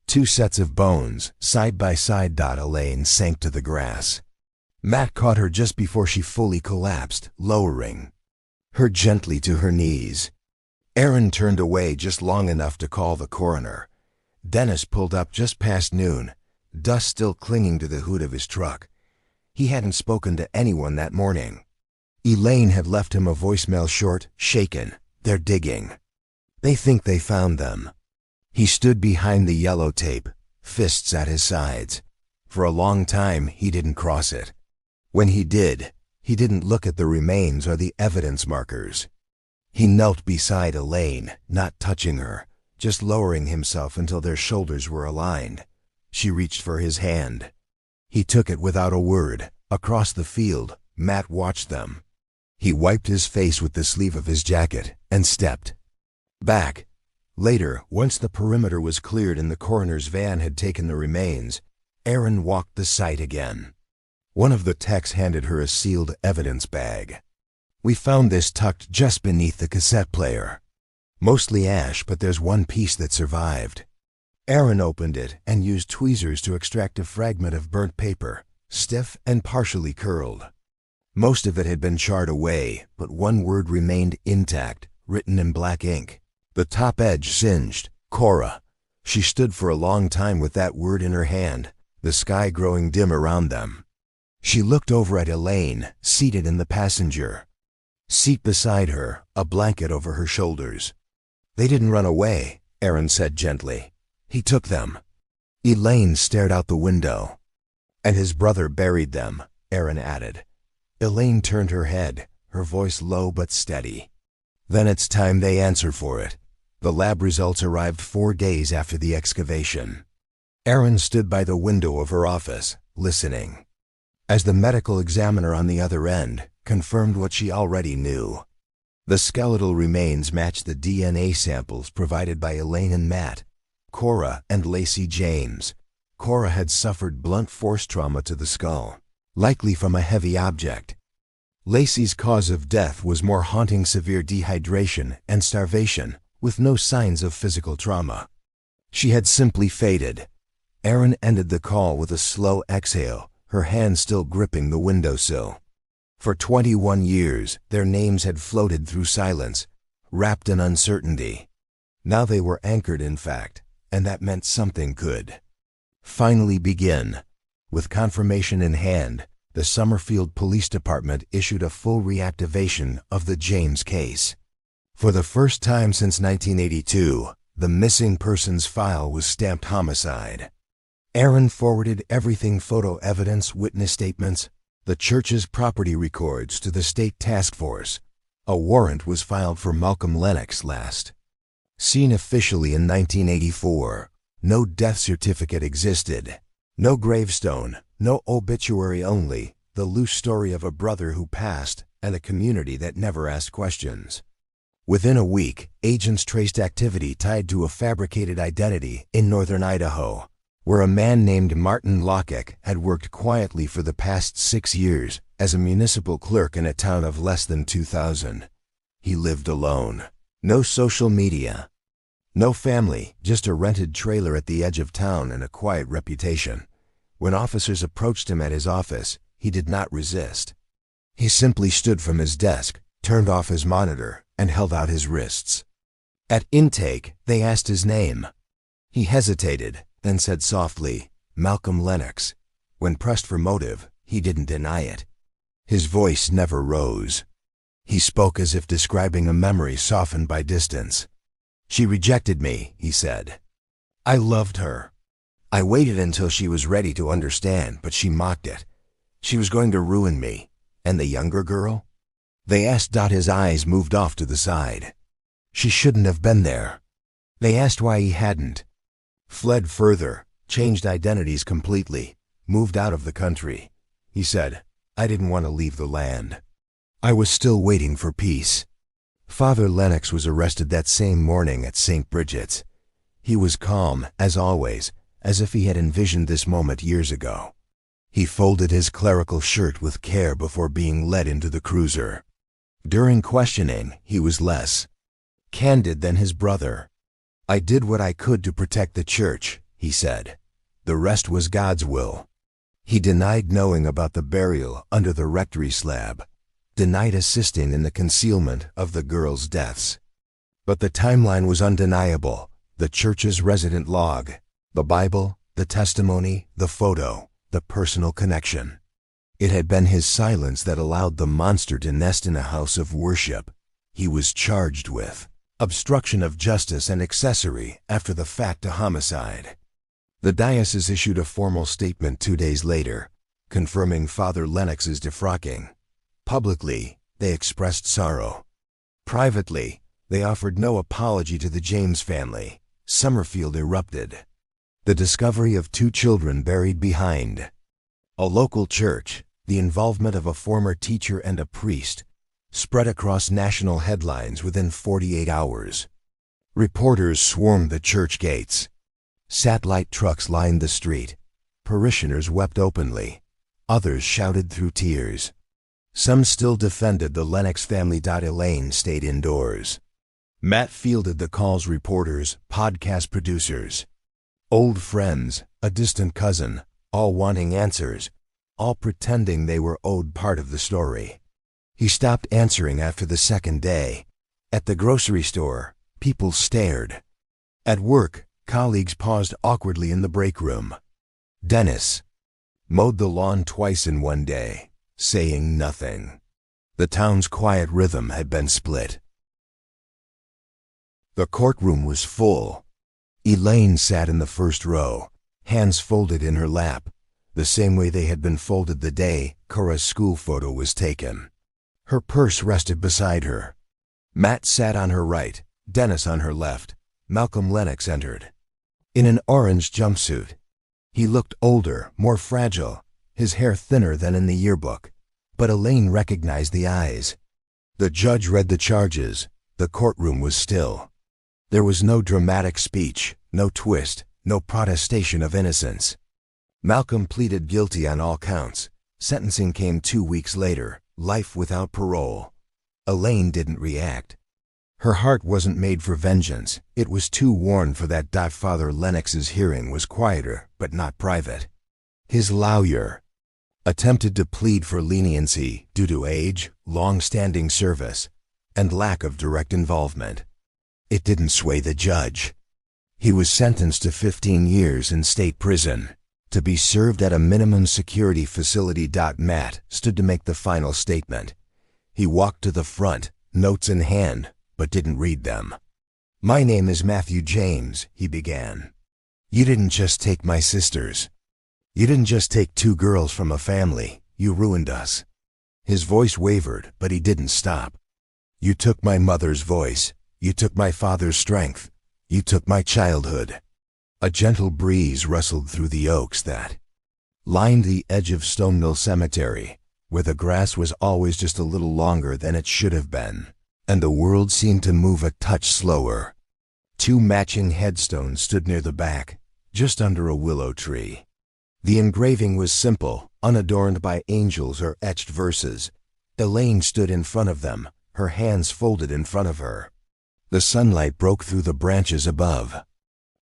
2 sets of bones, side by side. Elaine sank to the grass. Matt caught her just before she fully collapsed, lowering her gently to her knees. Aaron turned away just long enough to call the coroner. Dennis pulled up just past noon, dust still clinging to the hood of his truck. He hadn't spoken to anyone that morning. Elaine had left him a voicemail, short, shaken. "They're digging. They think they found them." He stood behind the yellow tape, fists at his sides. For a long time, he didn't cross it. When he did, he didn't look at the remains or the evidence markers. He knelt beside Elaine, not touching her, just lowering himself until their shoulders were aligned. She reached for his hand. He took it without a word. Across the field, Matt watched them. He wiped his face with the sleeve of his jacket and stepped back. Later, once the perimeter was cleared and the coroner's van had taken the remains, Aaron walked the site again. One of the techs handed her a sealed evidence bag. "We found this tucked just beneath the cassette player. Mostly ash, but there's one piece that survived." Aaron opened it and used tweezers to extract a fragment of burnt paper, stiff and partially curled. Most of it had been charred away, but one word remained intact, written in black ink. The top edge singed. Kora. She stood for a long time with that word in her hand, the sky growing dim around them. She looked over at Elaine, seated in the passenger seat beside her, a blanket over her shoulders. "They didn't run away," Aaron said gently. "He took them." Elaine stared out the window. "And his brother buried them," Aaron added. Elaine turned her head, her voice low but steady. "Then it's time they answer for it." The lab results arrived 4 days after the excavation. Aaron stood by the window of her office, listening, as the medical examiner on the other end confirmed what she already knew. The skeletal remains matched the DNA samples provided by Elaine and Matt. Kora and Lacy James. Kora had suffered blunt force trauma to the skull, likely from a heavy object. Lacy's cause of death was more haunting, severe dehydration and starvation, with no signs of physical trauma. She had simply faded. Aaron ended the call with a slow exhale, her hand still gripping the windowsill. For 21 years, their names had floated through silence, wrapped in uncertainty. Now they were anchored in fact, and that meant something could finally begin. With confirmation in hand, the Summerfield Police Department issued a full reactivation of the James case. For the first time since 1982, the missing persons file was stamped homicide. Aaron forwarded everything: photo evidence, witness statements, the church's property records to the state task force. A warrant was filed for Malcolm Lennox last seen officially in 1984. No death certificate existed. No gravestone, no obituary, only the loose story of a brother who passed and a community that never asked questions. Within a week, agents traced activity tied to a fabricated identity in northern Idaho, where a man named Martin Lockett had worked quietly for the past 6 years as a municipal clerk in a town of less than 2,000. He lived alone. No social media. No family, just a rented trailer at the edge of town and a quiet reputation. When officers approached him at his office, he did not resist. He simply stood from his desk, turned off his monitor, and held out his wrists. At intake, they asked his name. He hesitated, then said softly, "Malcolm Lennox." When pressed for motive, he didn't deny it. His voice never rose. He spoke as if describing a memory softened by distance. "She rejected me," he said. "I loved her. I waited until she was ready to understand, but she mocked it. She was going to ruin me. And the younger girl?" They asked. His eyes moved off to the side. "She shouldn't have been there." They asked why he hadn't. "Fled further, changed identities completely, moved out of the country." He said, "I didn't want to leave the land. I was still waiting for peace." Father Lennox was arrested that same morning at St. Bridget's. He was calm, as always, as if he had envisioned this moment years ago. He folded his clerical shirt with care before being led into the cruiser. During questioning, he was less candid than his brother. "I did what I could to protect the church," he said. "The rest was God's will." He denied knowing about the burial under the rectory slab, denied assisting in the concealment of the girls' deaths. But the timeline was undeniable. The church's resident log, the Bible, the testimony, the photo, the personal connection. It had been his silence that allowed the monster to nest in a house of worship. He was charged with obstruction of justice and accessory after the fact to homicide. The diocese issued a formal statement 2 days later, confirming Father Lennox's defrocking. Publicly, they expressed sorrow. Privately, they offered no apology to the James family. Summerfield erupted. The discovery of 2 children buried behind a local church, the involvement of a former teacher and a priest, spread across national headlines within 48 hours. Reporters swarmed the church gates. Satellite trucks lined the street. Parishioners wept openly. Others shouted through tears. Some still defended the Lennox family. Elaine stayed indoors. Matt fielded the calls. Reporters, podcast producers, old friends, a distant cousin, all wanting answers, all pretending they were owed part of the story. He stopped answering after the second day. At the grocery store, people stared. At work, colleagues paused awkwardly in the break room. Dennis mowed the lawn twice in one day, saying nothing. The town's quiet rhythm had been split. The courtroom was full. Elaine sat in the first row, hands folded in her lap, the same way they had been folded the day Kora's school photo was taken. Her purse rested beside her. Matt sat on her right, Dennis on her left. Malcolm Lennox entered. In an orange jumpsuit. He looked older, more fragile, his hair thinner than in the yearbook, but Elaine recognized the eyes. The judge read the charges. The courtroom was still. There was no dramatic speech, no twist, no protestation of innocence. Malcolm pleaded guilty on all counts. Sentencing came 2 weeks later, life without parole. Elaine didn't react. Her heart wasn't made for vengeance. It was too worn for that. Father Lennox's hearing was quieter, but not private. His lawyer attempted to plead for leniency due to age, long-standing service, and lack of direct involvement. It didn't sway the judge. He was sentenced to 15 years in state prison, to be served at a minimum security facility. Matt stood to make the final statement. He walked to the front, notes in hand, but didn't read them. "My name is Matthew James," he began. "You didn't just take my sisters. You didn't just take 2 girls from a family. you ruined us." His voice wavered, but he didn't stop. "You took my mother's voice. You took my father's strength. You took my childhood." A gentle breeze rustled through the oaks that lined the edge of Stone Mill Cemetery, where the grass was always just a little longer than it should have been, and the world seemed to move a touch slower. Two matching headstones stood near the back, just under a willow tree. The engraving was simple, unadorned by angels or etched verses. Elaine stood in front of them, her hands folded in front of her. The sunlight broke through the branches above,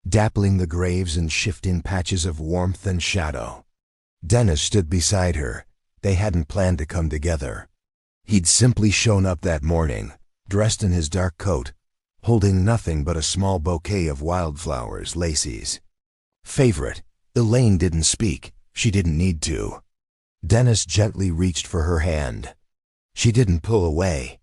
dappling the graves and shifting patches of warmth and shadow. Dennis stood beside her. They hadn't planned to come together. He'd simply shown up that morning, dressed in his dark coat, holding nothing but a small bouquet of wildflowers, Lacy's favorite. Elaine didn't speak. She didn't need to. Dennis gently reached for her hand. She didn't pull away.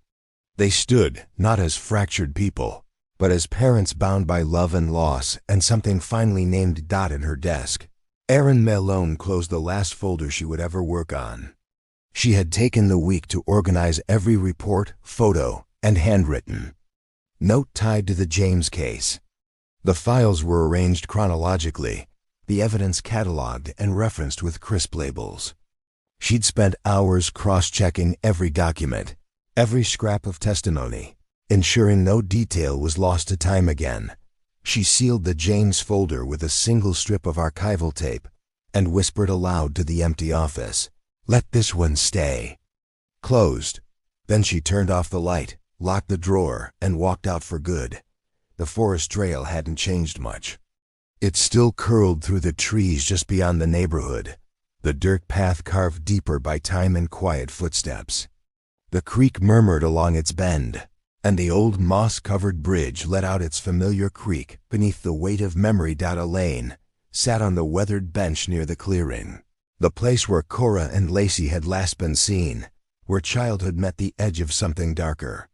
They stood, not as fractured people, but as parents bound by love and loss and something finally named Dot in her desk. Erin Malone closed the last folder she would ever work on. She had taken the week to organize every report, photo, and handwritten note tied to the James case. The files were arranged chronologically, the evidence cataloged and referenced with crisp labels. She'd spent hours cross-checking every document, every scrap of testimony, ensuring no detail was lost to time again. She sealed the James folder with a single strip of archival tape and whispered aloud to the empty office, "Let this one stay." Closed. Then she turned off the light, locked the drawer, and walked out for good. The forest trail hadn't changed much. It still curled through the trees just beyond the neighborhood, the dirt path carved deeper by time and quiet footsteps. The creek murmured along its bend, and the old moss-covered bridge let out its familiar creak beneath the weight of memory. Elaine sat on the weathered bench near the clearing, the place where Kora and Lacy had last been seen, where childhood met the edge of something darker.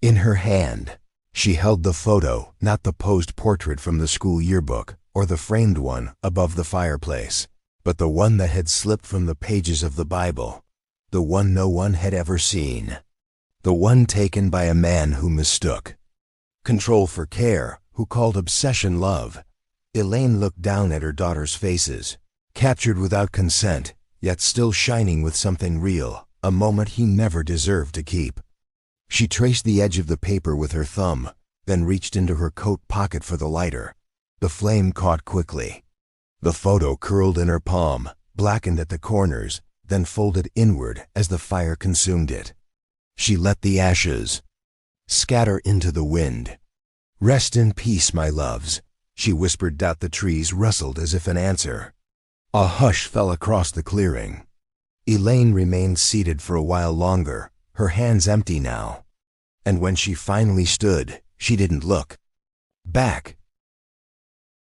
In her hand, she held the photo, not the posed portrait from the school yearbook or the framed one above the fireplace, but the one that had slipped from the pages of the Bible, the one no one had ever seen, the one taken by a man who mistook control for care, who called obsession love. Elaine looked down at her daughter's faces, captured without consent, yet still shining with something real, a moment he never deserved to keep. She traced the edge of the paper with her thumb, then reached into her coat pocket for the lighter. The flame caught quickly. The photo curled in her palm, blackened at the corners, then folded inward as the fire consumed it. She let the ashes scatter into the wind. "Rest in peace, my loves," she whispered. The trees rustled as if in answer. A hush fell across the clearing. Elaine remained seated for a while longer, her hands empty now. And when she finally stood, she didn't look back.